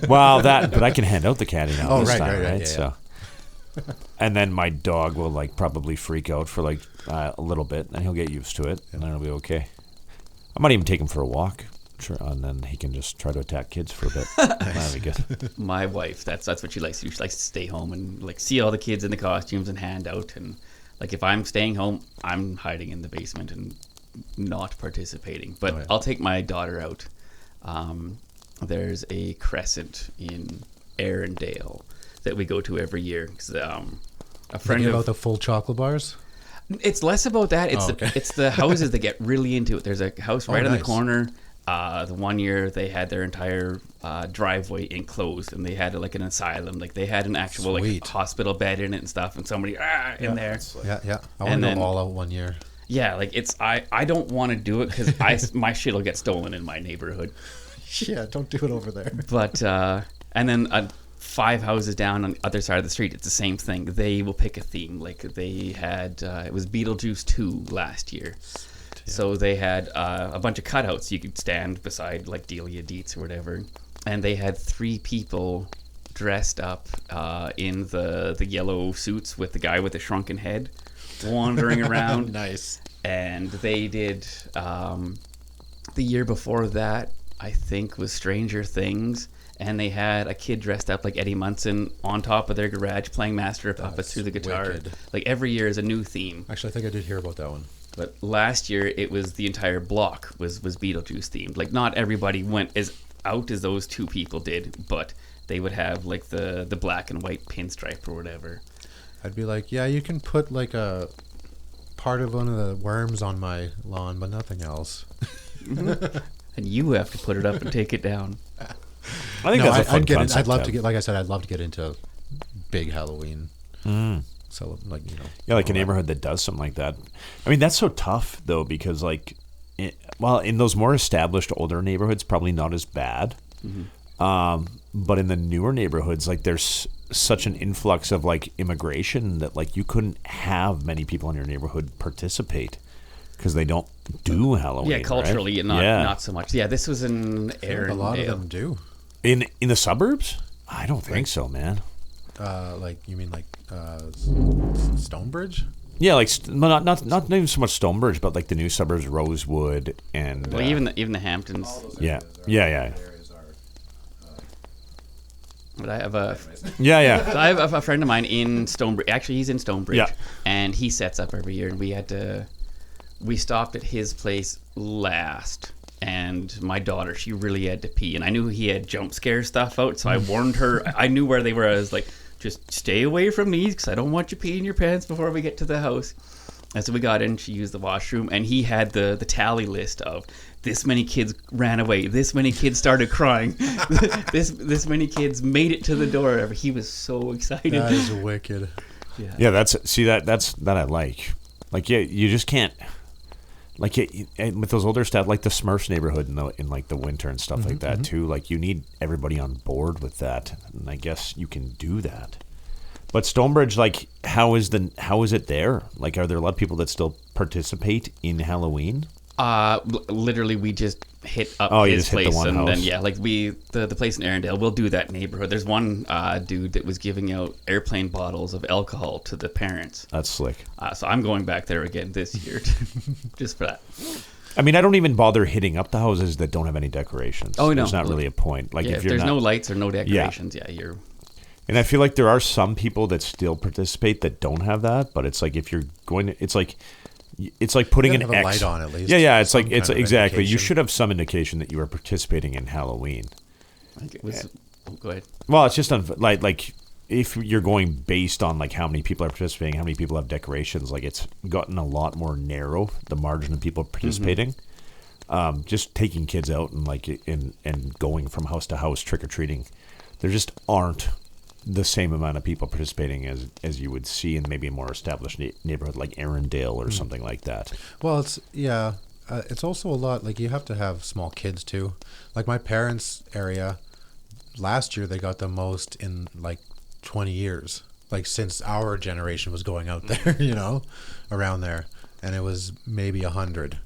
Well, but I can hand out the candy now. Oh, this right, time, right, right? yeah, So, and then my dog will like probably freak out for like a little bit, and he'll get used to it, and then it'll be okay. I might even take him for a walk, sure, and then he can just try to attack kids for a bit. That'll be good. My wife, that's what she likes to do. She likes to stay home and like see all the kids in the costumes and hand out. And like if I'm staying home, I'm hiding in the basement and not participating. But I'll take my daughter out. There's a crescent in Arundel that we go to every year. 'Cause, a friend Thinking of about the full chocolate bars. It's less about that. It's it's the houses that get really into it. There's a house right on the nice. corner. The one year they had their entire driveway enclosed, and they had like an asylum. Like they had an actual like Sweet. hospital bed in it and stuff, and somebody in there. Yeah. I want And to then- go all out one year. Yeah, like it's I don't want to do it because my shit will get stolen in my neighborhood. Yeah, don't do it over there. But and then 5 houses down on the other side of the street, it's the same thing. They will pick a theme. Like they had, it was Beetlejuice 2 last year. So they had a bunch of cutouts you could stand beside, like Delia Dietz or whatever. And they had 3 people dressed up in the yellow suits with the guy with the shrunken head wandering around. Nice. And they did, the year before that, I think, was Stranger Things. And they had a kid dressed up like Eddie Munson on top of their garage playing Master of Puppets through the guitar. wicked. Like every year is a new theme. Actually, I think I did hear about that one. But last year it was the entire block was Beetlejuice themed. Like not everybody went as out as those 2 people did, but they would have like the black and white pinstripe or whatever. I'd be like, yeah, you can put like a part of one of the worms on my lawn, but nothing else. And you have to put it up and take it down. I think that's a fun I'd concept. love to get, like I said, I'd love to get into big Halloween. So, like, you know. Yeah, like a neighborhood that does something like that. I mean, that's so tough though, because like, in those more established older neighborhoods, probably not as bad. But in the newer neighborhoods, like there's such an influx of like immigration that like you couldn't have many people in your neighborhood participate because they don't do Halloween. Yeah, culturally, right? and not so much. Yeah, this was in Arundel. A lot of them do. In the suburbs? I don't think so, man. Like, you mean like Stonebridge? Yeah, like not even so much Stonebridge, but like the new suburbs, Rosewood, and Well, even the Hamptons. yeah. But I have Yeah. I have a friend of mine in Stonebridge. Actually, he's in Stonebridge, Yeah. and he sets up every year. And we stopped at his place last, and my daughter, she really had to pee, and I knew he had jump scare stuff out, so I warned her. I knew where they were. I was like, just stay away from these because I don't want you peeing your pants before we get to the house. And so we got in, she used the washroom, and he had the tally list of this many kids ran away, this many kids started crying, this many kids made it to the door. He was so excited. That is wicked. Yeah, that's that I like. Like, yeah, you just can't. Like, with those older stuff, like the Smurfs neighborhood in like the winter and stuff like that too. Like, you need everybody on board with that, and I guess you can do that. But Stonebridge, like, how is it there? Like, are there a lot of people that still participate in Halloween? Literally, we just hit up his his place, hit the one and house. then like the place in Arundel, we'll do that neighborhood. There's one dude that was giving out airplane bottles of alcohol to the parents. That's slick. So I'm going back there again this year, just for that. I mean, I don't even bother hitting up the houses that don't have any decorations. Oh, no. There's not really a point. Like, if there's no lights or no decorations, you're. And I feel like there are some people that still participate that don't have that, but it's like if you're going to, it's like putting an have a light on at least. Yeah, it's Some like it's kind of exactly. You indication. should have some indication that you are participating in Halloween. I think it was. Go ahead. Well, it's just like if you're going based on like how many people are participating, how many people have decorations, like it's gotten a lot more narrow, the margin of people participating. Just taking kids out and like and going from house to house trick or treating, there just aren't the same amount of people participating as you would see in maybe a more established neighborhood like Arundel or something like that. Well, it's also a lot, like, you have to have small kids too. Like my parents' area, last year they got the most in like 20 years, like since our generation was going out there, around there, and it was maybe 100,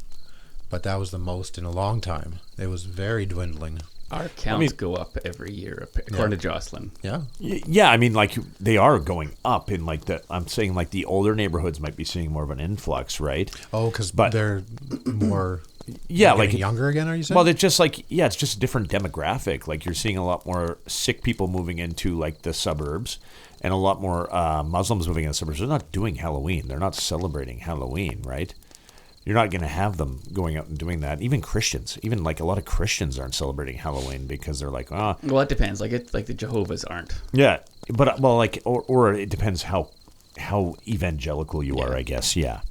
but that was the most in a long time. It was very dwindling. Our counts go up every year, according to Jocelyn. Yeah, I mean, like, they are going up in, like, I'm saying, like, the older neighborhoods might be seeing more of an influx, right? Oh, because they're more like younger again, are you saying? Well, it's just like, it's just a different demographic. Like, you're seeing a lot more sick people moving into, like, the suburbs, and a lot more Muslims moving in the suburbs. They're not doing Halloween. They're not celebrating Halloween, right? You're not going to have them going out and doing that. Even Christians, like a lot of Christians aren't celebrating Halloween because they're like, Well, it depends. Like the Jehovah's aren't. Yeah, but or it depends how evangelical you are, I guess. Yeah.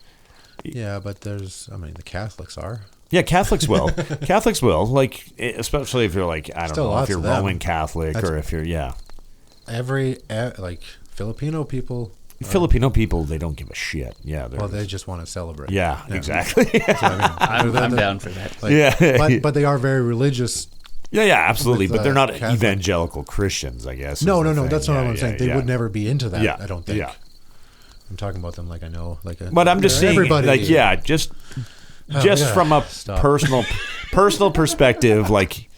Yeah, but the Catholics are. Yeah, Catholics will. Catholics will, like, especially if you're like, I don't know, if you're Roman Catholic or if you're every like Filipino people. Filipino people, they don't give a shit. Yeah, they just want to celebrate. Yeah. Exactly. I'm down for that. But they are very religious. Yeah, absolutely. But they're not Catholic. evangelical Christians, I guess. No. That's not what I'm saying. They would never be into that. Yeah, I don't think. Yeah. I'm talking about them like I know. But I'm just saying, everybody. like, just from a personal perspective, like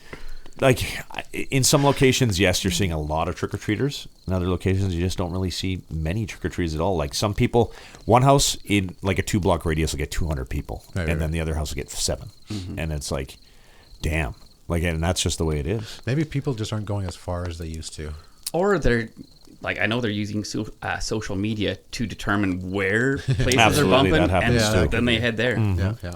in some locations, yes, you're seeing a lot of trick-or-treaters. In other locations, you just don't really see many trick-or-treaters at all. Like some people, one house in like a 2-block radius will get 200 people, and then the other house will get 7. And it's like, damn. Like, and that's just the way it is. Maybe people just aren't going as far as they used to. Or they're, like, I know they're using social media to determine where places are bumping, that happens and too. then they head there. Yeah.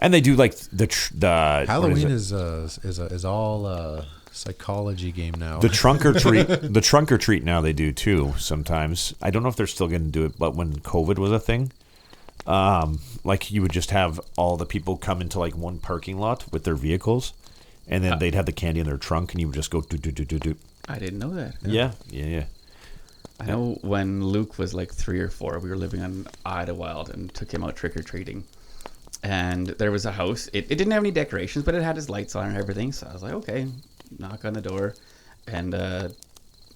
And they do like the Halloween is all psychology game now. The trunk or treat now they do too sometimes. I don't know if they're still going to do it, but when COVID was a thing, like you would just have all the people come into like one parking lot with their vehicles, and then they'd have the candy in their trunk, and you would just go do. I didn't know that. Yeah. I know when Luke was like 3 or 4, we were living on Idlewild and took him out trick or treating. And there was a house. It didn't have any decorations, but it had his lights on and everything. So I was like, okay, knock on the door. And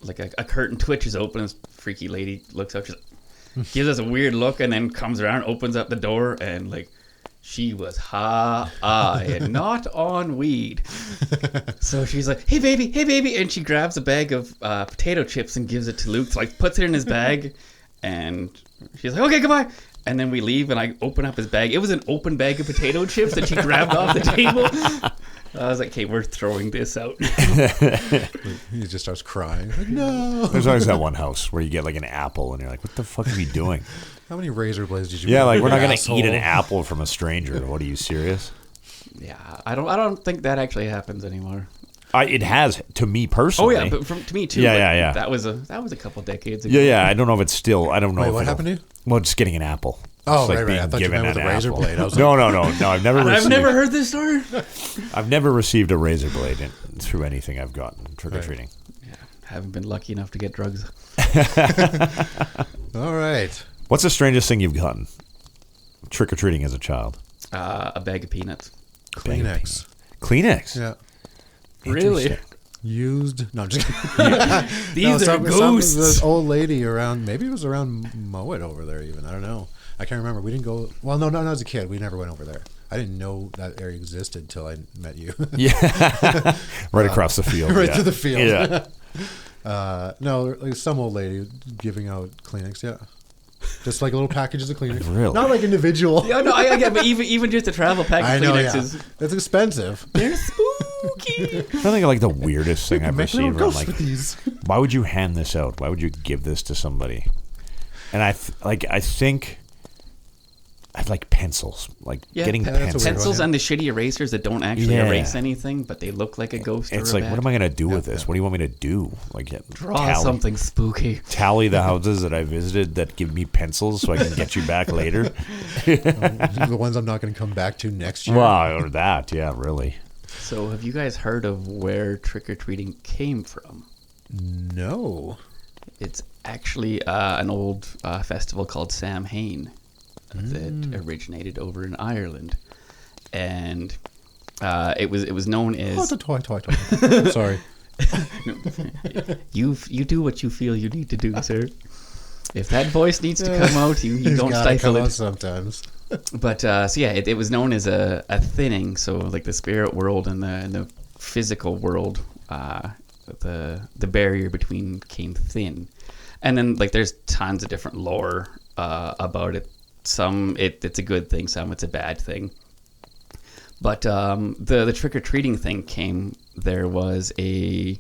like a curtain twitches open. This freaky lady looks up. She's like, gives us a weird look and then comes around, opens up the door. And like, she was high and not on weed. So she's like, hey, baby. And she grabs a bag of potato chips and gives it to Luke. So, like, puts it in his bag. And she's like, okay, goodbye. And then we leave, and I open up his bag. It was an open bag of potato chips that she grabbed off the table. I was like, okay, we're throwing this out. He just starts crying. Like, no. There's always that one house where you get like an apple and you're like, what the fuck are you doing? How many razor blades did you Yeah, put like in we're not your going to eat an asshole? apple from a stranger. What are you serious? Yeah, I don't think that actually happens anymore. It has to me Oh personally. yeah, but to me too. Yeah, but yeah. That was a couple decades ago. Yeah. I don't know if it's still. I don't know. Wait, if what it'll- happened to you? Well, just getting an apple. Oh, Just, right. I being thought you given meant with an a razor apple. blade. I was No. I've never. I've received, never heard this story. I've never received a razor blade through anything I've gotten trick or treating. Yeah, haven't been lucky enough to get drugs. All right. What's the strangest thing you've gotten trick or treating as a child? A bag of peanuts. Kleenex. Kleenex. Yeah. Really? Used. No, I'm just kidding. These are ghosts. This old lady around, maybe it was around Mowat over there even. I don't know. I can't remember. We didn't go. Well, no, as a kid. We never went over there. I didn't know that area existed until I met you. Yeah. Right across the field. Right yeah. to the field. Yeah. No, like some old lady giving out Kleenex. Yeah. Just like little packages of Kleenex. Really? Not like individual. Yeah, no, I get, but even just a travel pack of I know, Kleenex yeah. is It's expensive. they're spooky. I think like the weirdest thing I've Make little received. Where I'm ghosts like, with these. why would you hand this out? Why would you give this to somebody? And I think I'd like pencils, like Yeah, getting that's a pencils. weird pencils one, and the shitty erasers that don't actually Yeah. erase anything, but they look like a ghost. It's or a like, what bat. am I gonna do with this? What do you want me to do? Like Draw something spooky. tally the houses that I visited that give me pencils so I can get you back later. The ones I'm not going to come back to next year. Wow, or that, yeah, really. So, have you guys heard of where trick or treating came from? No. It's actually an old festival called Samhain that originated over in Ireland, and it was known Oh, it's as a toy. Sorry. you do what you feel you need to do, sir. If that voice needs to come out, you He's don't gotta stifle come out it. sometimes. But so yeah, it was known as a thinning. So like the spirit world and the physical world, the barrier between came thin, and then like there's tons of different lore about it. Some it's a good thing, some it's a bad thing. But the trick or treating thing came. There was it'd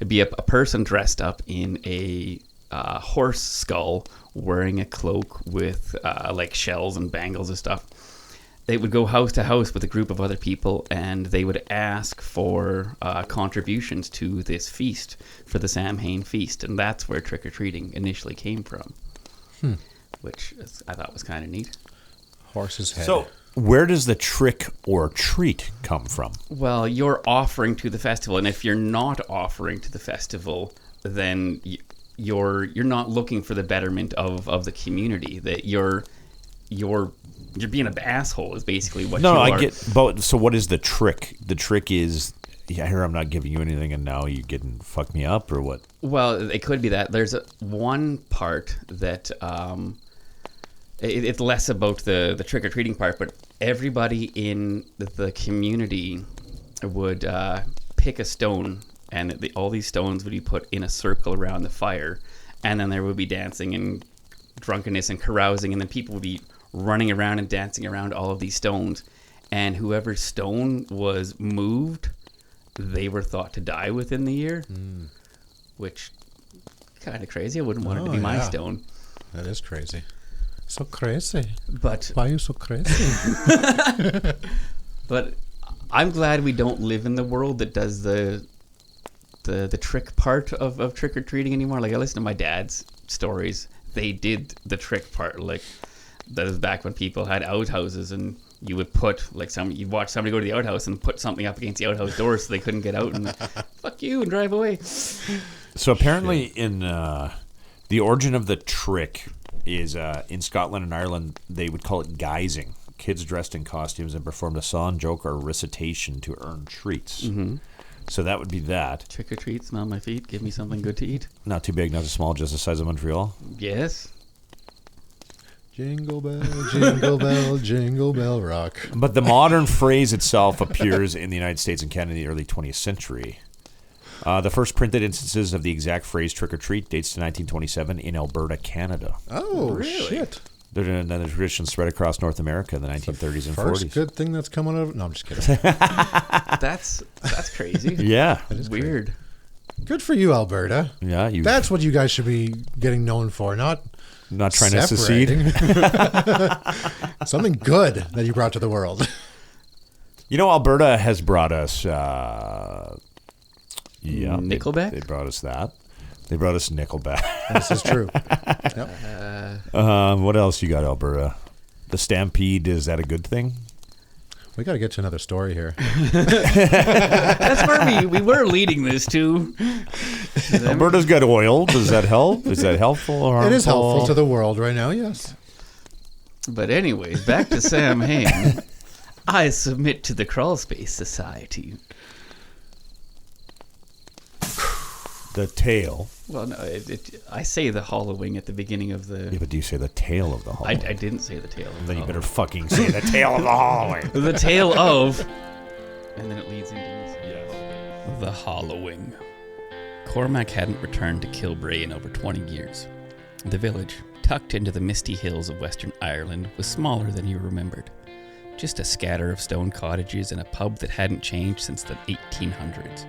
be a person dressed up in a horse skull, wearing a cloak with like shells and bangles and stuff. They would go house to house with a group of other people, and they would ask for contributions to this feast, for the Samhain feast, and that's where trick or treating initially came from. Which I thought was kind of neat. Horse's head. So, where does the trick or treat come from? Well, you're offering to the festival, and if you're not offering to the festival, then you're not looking for the betterment of the community. That you're being an asshole is basically what you are. No, I get. But so, what is the trick? The trick is, I hear I'm not giving you anything, and now you getting fuck me up, or what? Well, it could be that. There's one part that it's less about the trick or treating part, but everybody in the community would pick a stone, and all these stones would be put in a circle around the fire, and then there would be dancing and drunkenness and carousing, and then people would be running around and dancing around all of these stones, and whoever stone was moved, they were thought to die within the year, which kind of crazy. I wouldn't want it to be my stone. That is crazy. So crazy. But Why are you so crazy? But I'm glad we don't live in the world that does the trick part of trick or treating anymore. Like I listen to my dad's stories. They did the trick part. Like that was back when people had outhouses, and you would put you'd watch somebody go to the outhouse and put something up against the outhouse door so they couldn't get out, and fuck you and drive away. So apparently, in the origin of the trick is in Scotland and Ireland, they would call it guising. Kids dressed in costumes and performed a song, joke, or recitation to earn treats. Mm-hmm. So that would be that. Trick or treat, smell my feet, give me something good to eat. Not too big, not too small, just the size of Montreal. Yes. Jingle jingle bell rock. But the modern phrase itself appears in the United States and Canada in the early 20th century. The first printed instances of the exact phrase trick or treat dates to 1927 in Alberta, Canada. Oh, shit. Then the tradition spread across North America in the 1930s and 40s. First good thing that's coming out of... No, I'm just kidding. That's crazy. Yeah. That is weird. Good for you, Alberta. Yeah. That's what you guys should be getting known for, not trying to secede. Something good that you brought to the world. You know, Alberta has brought us... Nickelback? They brought us that. They brought us Nickelback. This is true. Yep. What else you got, Alberta? The Stampede, is that a good thing? We got to get to another story here. That's where we were leading this to. Alberta's got oil. Does that help? Is that helpful or harmful? It is helpful to the world right now, yes. But anyways, back to Sam Hain. I submit to the Crawlspace Society. The tail. Well, no, I say the Hallowing at the beginning of the... Yeah, but do you say the tail of the Hallowing? I didn't say the tail of the Then you Hallowing. better fucking say the tail of the Hallowing. The tail of... And then it leads into this. Yes. The Hallowing. Cormac hadn't returned to Kilbrae in over 20 years. The village, tucked into the misty hills of Western Ireland, was smaller than he remembered. Just a scatter of stone cottages and a pub that hadn't changed since the 1800s.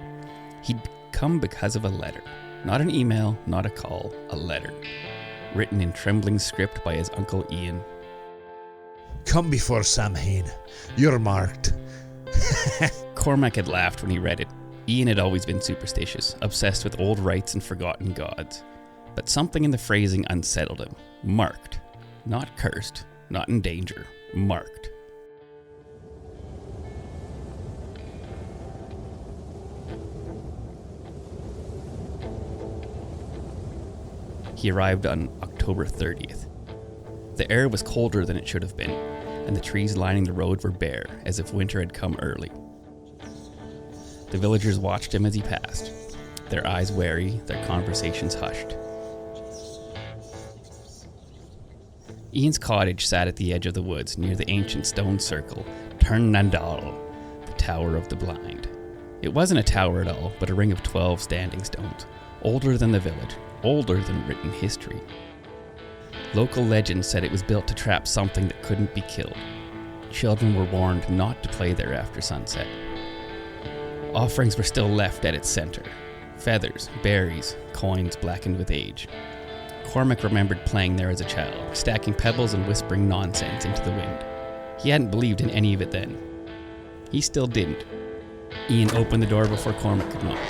He'd come because of a letter. Not an email, not a call, a letter. Written in trembling script by his Uncle Ian. Come before Sam Hain. You're marked. Cormac had laughed when he read it. Ian had always been superstitious, obsessed with old rites and forgotten gods. But something in the phrasing unsettled him. Marked. Not cursed. Not in danger. Marked. He arrived on October 30th. The air was colder than it should have been, and the trees lining the road were bare, as if winter had come early. The villagers watched him as he passed, their eyes wary, their conversations hushed. Ian's cottage sat at the edge of the woods near the ancient stone circle, Turnandal, the Tower of the Blind. It wasn't a tower at all, but a ring of 12 standing stones, older than the village, older than written history. Local legend said it was built to trap something that couldn't be killed. Children were warned not to play there after sunset. Offerings were still left at its center. Feathers, berries, coins blackened with age. Cormac remembered playing there as a child, stacking pebbles and whispering nonsense into the wind. He hadn't believed in any of it then. He still didn't. Ian opened the door before Cormac could knock.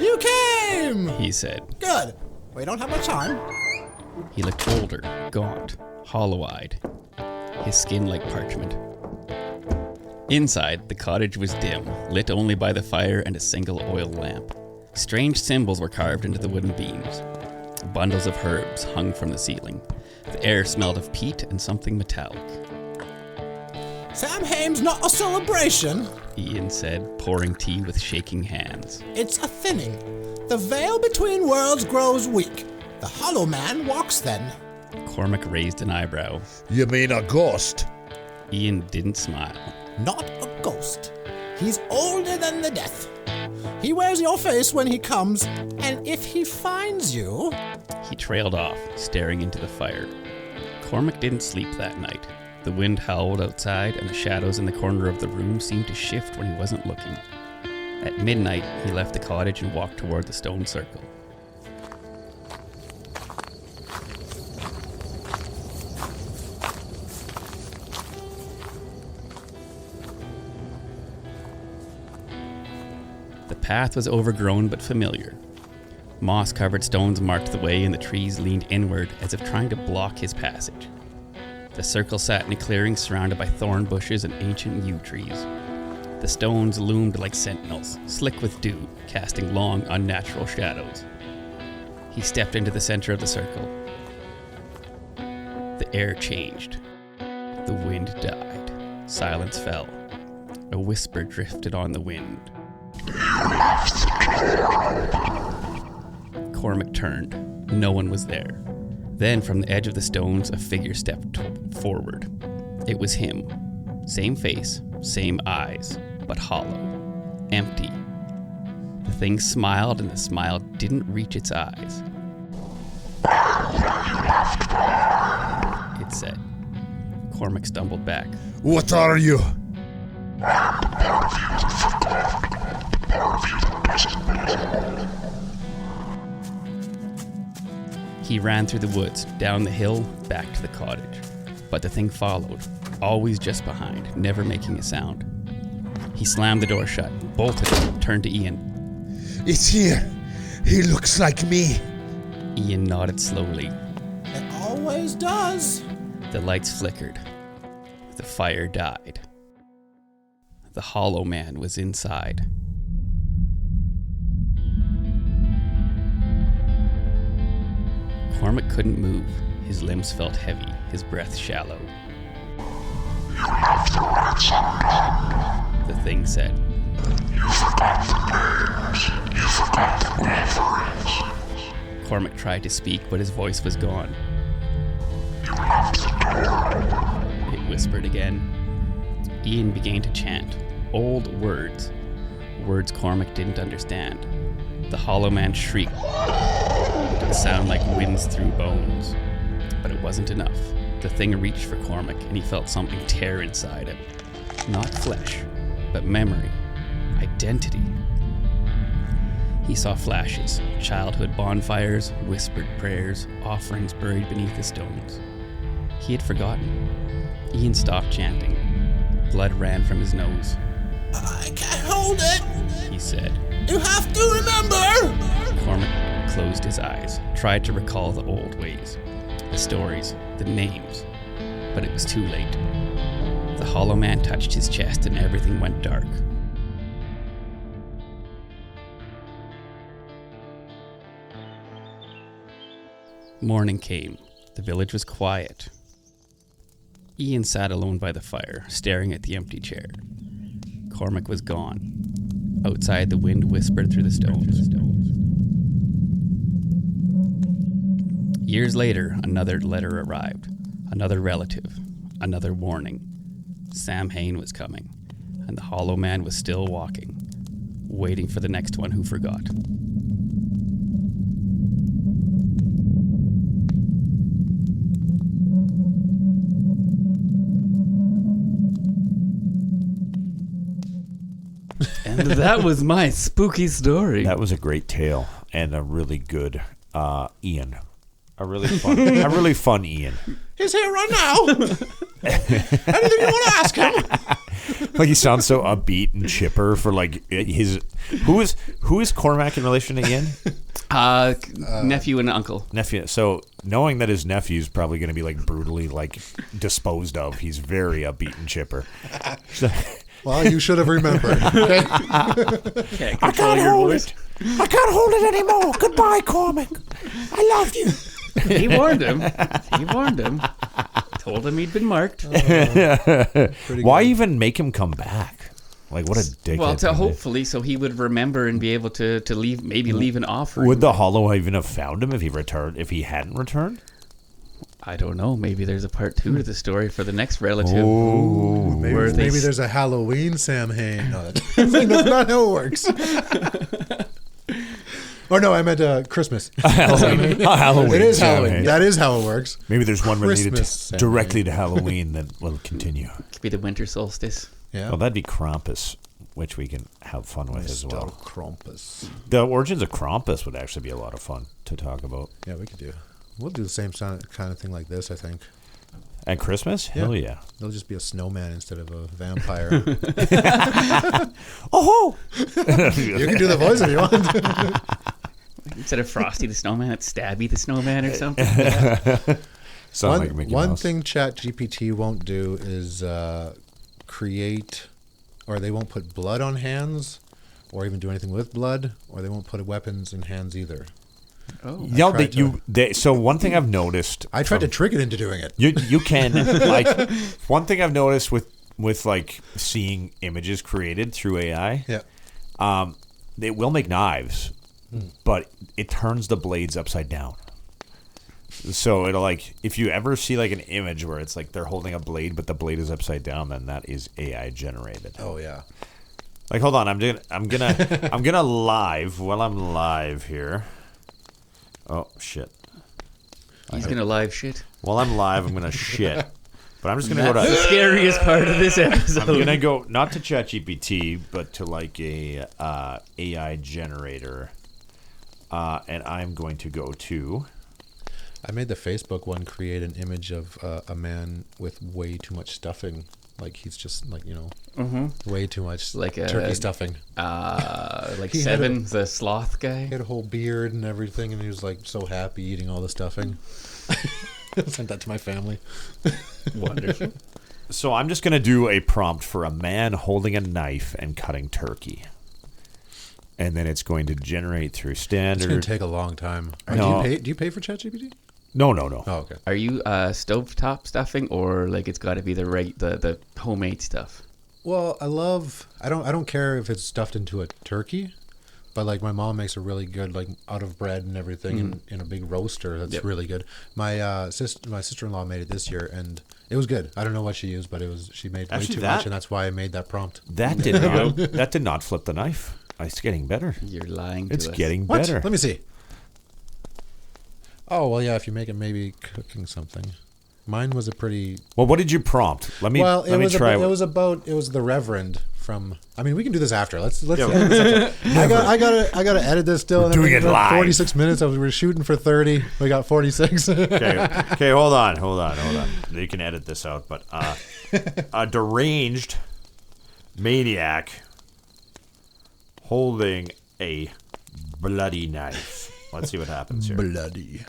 You came! He said. Good. We don't have much time. He looked older, gaunt, hollow-eyed, his skin like parchment. Inside, the cottage was dim, lit only by the fire and a single oil lamp. Strange symbols were carved into the wooden beams. Bundles of herbs hung from the ceiling. The air smelled of peat and something metallic. Sam Hain's not a celebration. Ian said, pouring tea with shaking hands. It's a thinning. The veil between worlds grows weak. The hollow man walks then. Cormac raised an eyebrow. You mean a ghost? Ian didn't smile. Not a ghost. He's older than the death. He wears your face when he comes, and if he finds you... He trailed off, staring into the fire. Cormac didn't sleep that night. The wind howled outside, and the shadows in the corner of the room seemed to shift when he wasn't looking. At midnight, he left the cottage and walked toward the stone circle. The path was overgrown but familiar. Moss-covered stones marked the way and the trees leaned inward as if trying to block his passage. The circle sat in a clearing surrounded by thorn bushes and ancient yew trees. The stones loomed like sentinels, slick with dew, casting long, unnatural shadows. He stepped into the center of the circle. The air changed. The wind died. Silence fell. A whisper drifted on the wind. Cormac turned. No one was there. Then, from the edge of the stones, a figure stepped forward. It was him. Same face, same eyes, but hollow, empty. The thing smiled, and the smile didn't reach its eyes. It said. Cormac stumbled back. What are you? He ran through the woods, down the hill, back to the cottage. But the thing followed, always just behind, never making a sound. He slammed the door shut, bolted it, turned to Ian. It's here. He looks like me. Ian nodded slowly. It always does. The lights flickered. The fire died. The hollow man was inside. Cormac couldn't move. His limbs felt heavy, his breath shallow. You left the right sound. The thing said. You forgot the names. You forgot the offerings. Cormac tried to speak, but his voice was gone. You left the door open. It whispered again. Ian began to chant. Old words. Words Cormac didn't understand. The hollow man shrieked. It did sound like winds through bones. But it wasn't enough. The thing reached for Cormac, and he felt something tear inside him. Not flesh, but memory. Identity. He saw flashes, childhood bonfires, whispered prayers, offerings buried beneath the stones. He had forgotten. Ian stopped chanting. Blood ran from his nose. I can't hold it. He said. You have to remember. Cormac closed his eyes, tried to recall the old ways, the stories, the names, but it was too late. The hollow man touched his chest and everything went dark. Morning came. The village was quiet. Ian sat alone by the fire, staring at the empty chair. Cormac was gone. Outside, the wind whispered through the stones. Years later, another letter arrived. Another relative. Another warning. Sam Hain was coming, and the hollow man was still walking, waiting for the next one who forgot. And that was my spooky story. That was a great tale and a really good Ian. A really fun Ian. He's here right now. Anything you want to ask him? Like he sounds so upbeat and chipper for like his. Who is Cormac in relation to Ian? Nephew and uncle. Nephew. So knowing that his nephew's probably going to be like brutally like disposed of, he's very upbeat and chipper. So, Well, you should have remembered. Okay? Can't I control can't your hold voice. it. I can't hold it anymore. Goodbye, Cormac. I love you. He warned him. Told him he'd been marked. Why even make him come back? Like, what a dickhead. Well, to hopefully so he would remember and be able to leave, maybe leave an offering. Would the Hollow even have found him if he hadn't returned? I don't know. Maybe there's a part 2 to the story for the next relative. Oh, Maybe there's a Halloween Sam Hain. No, that's not how it works. Or no, I meant Christmas. Halloween. It is Sam Halloween. Hain. That is how it works. Maybe there's one related Christmas Sam directly to Halloween that will continue. Could be the winter solstice. Yeah. Well, that'd be Krampus, which we can have fun with as Mr. well. Krampus. The origins of Krampus would actually be a lot of fun to talk about. Yeah, we could do. We'll do the same kind of thing like this, I think. At Christmas? Hell yeah. There'll just be a snowman instead of a vampire. Oh! You can do the voice if you want. Instead of Frosty the Snowman, it's Stabby the Snowman or something. Sound like Mickey One Mouse. thing ChatGPT won't do is create, or they won't put blood on hands, or even do anything with blood, or they won't put weapons in hands either. Oh, No, so one thing I've noticed. I tried to trick it into doing it. You can like one thing I've noticed with like seeing images created through AI. Yeah. It will make knives, but it turns the blades upside down. So it'll like if you ever see like an image where it's like they're holding a blade but the blade is upside down, then that is AI generated. Oh yeah. Like, hold on, I'm gonna live while I'm live here. Oh shit! He's gonna live shit. While I'm live, I'm gonna shit. But I'm just gonna That's go the to. scariest part of this episode. I'm gonna go not to ChatGPT, but to like a AI generator, and I'm going to go to. I made the Facebook one create an image of a man with way too much stuffing. Like he's just like, way too much Like a- turkey stuffing. Like He had Seven, the sloth guy. He had a whole beard and everything, and he was like so happy eating all the stuffing. Sent that to my family. Wonderful. So I'm just gonna do a prompt for a man holding a knife and cutting turkey, and then it's going to generate through It's gonna standard. take a long time. No. Do you pay for ChatGPT? No. Oh, okay. Are you stovetop stuffing, or like it's got to be the homemade stuff? Well, I don't care if it's stuffed into a turkey, but like my mom makes a really good like out of bread and everything in a big roaster. That's really good. My sister-in-law made it this year and it was good. I don't know what she used, but she made way Actually, too much, and that's why I made that prompt. That did not flip the knife. It's getting better. You're lying to It's us. getting What? better. Let me see. Oh well, yeah. If you make it maybe cooking something. Mine was a pretty. Well, what did you prompt? Let me try. It was the Reverend from. I mean, we can do this after. Let's. Yeah. Edit this after. I gotta edit this still. We're doing it live. 46 minutes. We're shooting for 30. We got 46. Okay, hold on. You can edit this out, but a deranged maniac holding a bloody knife. Let's see what happens here. Bloody.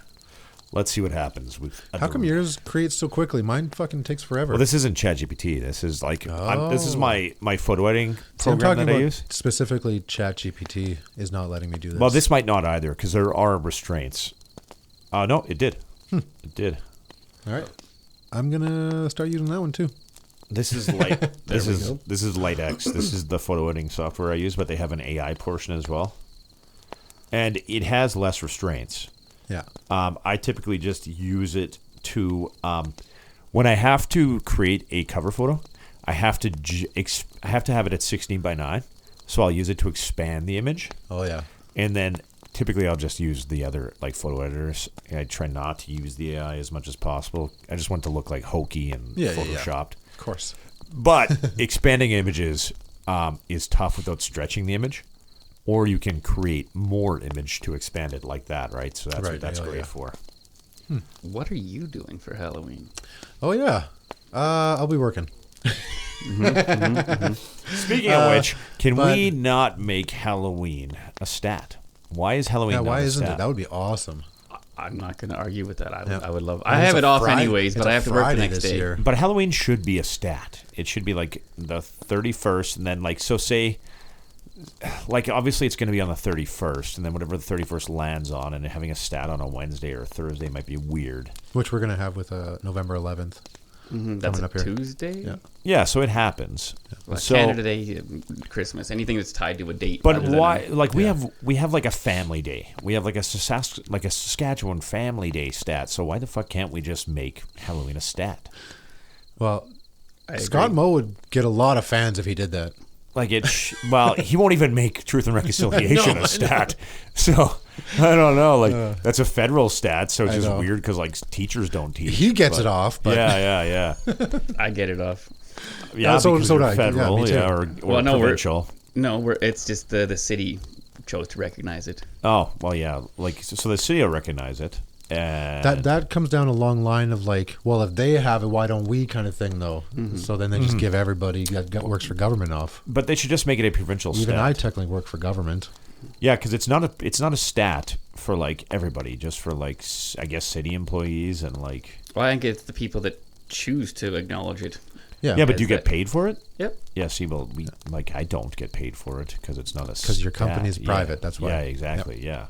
Let's see what happens with. How come yours creates so quickly? Mine fucking takes forever. Well, this isn't ChatGPT. This is like this is my photo editing See, I'm program talking that I about use. specifically ChatGPT is not letting me do this. Well, this might not either because there are restraints. No, it did. It did. All right. I'm gonna start using that one too. This is light. This is LightX. This is the photo editing software I use, but they have an AI portion as well, and it has less restraints. Yeah. I typically just use it to when I have to create a cover photo, I have to have it at 16:9, so I'll use it to expand the image. Oh yeah. And then typically I'll just use the other like photo editors. I try not to use the AI as much as possible. I just want it to look like hokey and photoshopped. Of course. But expanding images is tough without stretching the image. Or you can create more image to expand it like that, right? So that's what that's great for. What are you doing for Halloween? Oh yeah. I'll be working. Speaking of which, can we not make Halloween a stat? Why is Halloween not why a isn't stat? it? That would be awesome. I'm not going to argue with that. I would love. And I it's have a it off Friday- anyways, it's but a I have to work the Friday next this day. year. But Halloween should be a stat. It should be like the 31st, and then like so say, like obviously it's going to be on the 31st, and then whatever the 31st lands on, and having a stat on a Wednesday or a Thursday might be weird. Which we're gonna have with November 11th. That's coming a up here. Tuesday. Yeah. Yeah, so it happens. Well, So, Canada Day, Christmas, anything that's tied to a date. but other than- why? Like we have like a family day. We have like a Saskatchewan family day stat. So why the fuck can't we just make Halloween a stat? Well, I Scott agree. Moe would get a lot of fans if he did that. Like well, he won't even make Truth and Reconciliation a stat. So I don't know. Like that's a federal stat, so it's I just know. weird because like teachers don't teach. He gets but- it off, but Yeah. I get it off. Yeah, so- because so you're do I. Yeah, federal, me too. or Well, no, we're- provincial. No, it's just the city chose to recognize it. Oh, well, yeah. Like so, the city will recognize it, and that comes down a long line of like, well, if they have it, why don't we? Kind of thing, though. So then they just give everybody that works for government off. but they should just make it a provincial Even stat. I technically work for government. Yeah, because it's not a stat for like everybody, just for like I guess city employees and like. Well, I think it's the people that choose to acknowledge it. Yeah, Yeah, but Is do you get that- paid for it? Yep. Yeah, see, well, I don't get paid for it because it's not a because your company is stat. private. That's why. Yeah, exactly. Yeah,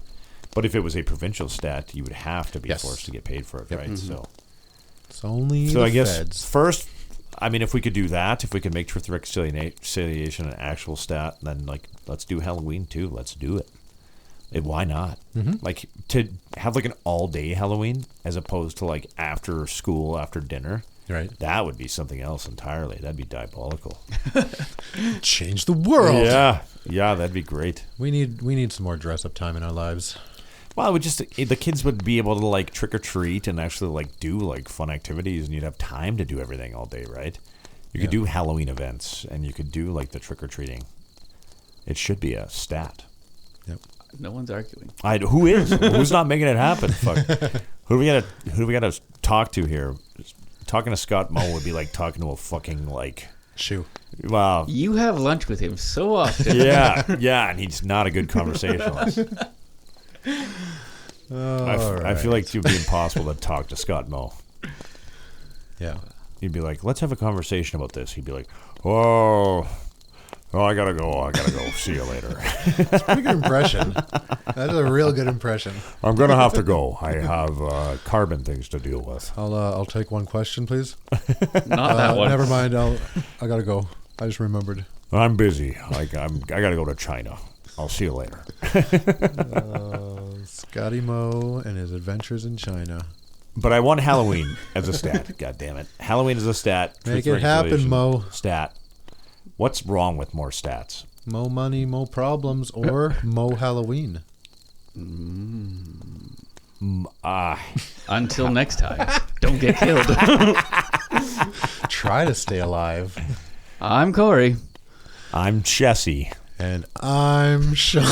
but if it was a provincial stat, you would have to be Yes. forced to get paid for it, right? So It's only So the I guess feds. first, I mean, if we could do that, if we could make Truth and Reconciliation an actual stat, then like let's do Halloween too. Let's do it. Why not? Like to have like an all-day Halloween as opposed to like after school, after dinner. Right. That would be something else entirely. That'd be diabolical. Change the world. Yeah, that'd be great. We need some more dress up time in our lives. Well, it would just the kids would be able to like trick or treat and actually like do like fun activities, and you'd have time to do everything all day, right? You could do Halloween events, and you could do like the trick or treating. It should be a stat. Yep. No one's arguing. Who is? Who's not making it happen? Fuck. Who do we gotta talk to here? Talking to Scott Moe would be like talking to a fucking like shoe. Wow. You have lunch with him so often. Yeah, and he's not a good conversationalist. I feel like it would be impossible to talk to Scott Moe. Yeah. He'd be like, let's have a conversation about this. He'd be like, oh, I gotta go. See you later. That's a pretty good impression. That is a real good impression. I'm gonna have to go. I have carbon things to deal with. I'll take one question, please. Not that one. Never mind. I gotta go. I just remembered. I'm busy. I gotta go to China. I'll see you later. Scotty Moe and his adventures in China. But I want Halloween as a stat. God damn it. Halloween is a stat. Make it happen, Moe. Stat. What's wrong with more stats? Mo money, mo problems, or Mo Halloween. Until next time, don't get killed. Try to stay alive. I'm Cory. I'm Jesse. And I'm Sean.